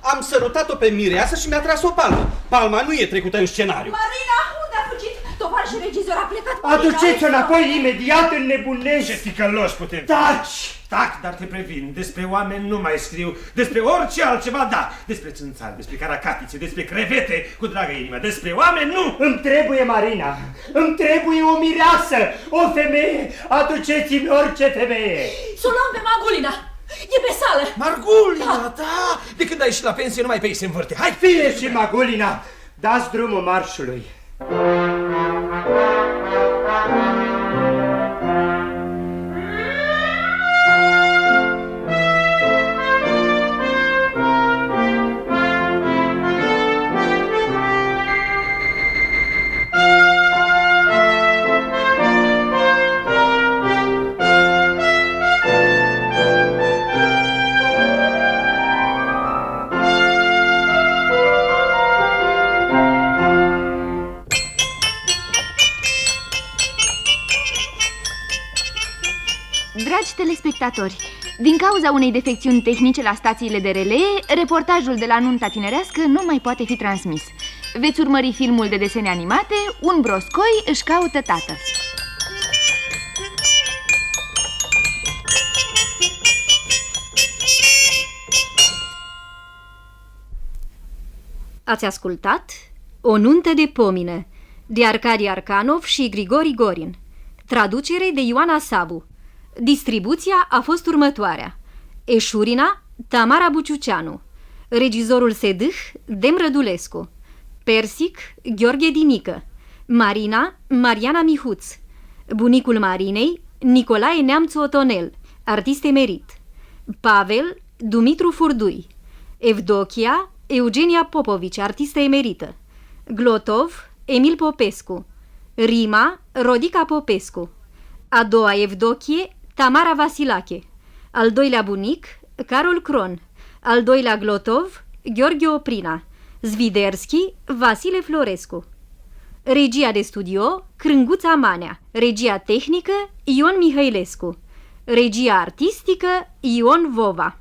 Am sărutat-o pe mireasă și mi-a tras o palmă. Palma nu e trecută în scenariu. Marina, unde a fugit? Tovarășul regizor a plecat. Aduceți-o înapoi imediat, înnebunesc. Ce ticăloși putem fi. Taci! Tac, dar te previn, despre oameni nu mai scriu, despre orice altceva, da, despre țânțari, despre caracatițe, despre crevete, cu dragă inimă, despre oameni nu! Îmi trebuie, Marina, îmi trebuie o mireasă, o femeie, aduceți-mi orice femeie! Să o luăm pe Magulina, e pe sală! Margulina, da! De când ai ieșit la pensie, numai pe ei se învârte, hai! Fie și Magulina, dați drumul marșului! Dragi telespectatori, din cauza unei defecțiuni tehnice la stațiile de relee, reportajul de la nunta tinerească nu mai poate fi transmis. Veți urmări filmul de desene animate Un broscoi își caută tată. Ați ascultat O nuntă de pomină de Arcadi Arcanov și Grigori Gorin. Traducere de Ioana Sabu. Distribuția a fost următoarea: Eșurina, Tamara Buciuceanu. Regizorul Sedâh, Dem Rădulescu. Persic, Gheorghe Dinică. Marina, Mariana Mihuț. Bunicul Marinei, Nicolae Neamțu Otonel, artist emerit. Pavel, Dumitru Furdui. Evdochia, Eugenia Popovici, artistă emerită. Glotov, Emil Popescu. Rima, Rodica Popescu. A doua Evdochie, Tamara Vasilache. Al doilea bunic, Carol Cron. Al doilea Glotov, Gheorghe Oprina. Zviderski, Vasile Florescu. Regia de studio, Crânguța Manea. Regia tehnică, Ion Mihailescu. Regia artistică, Ion Vova.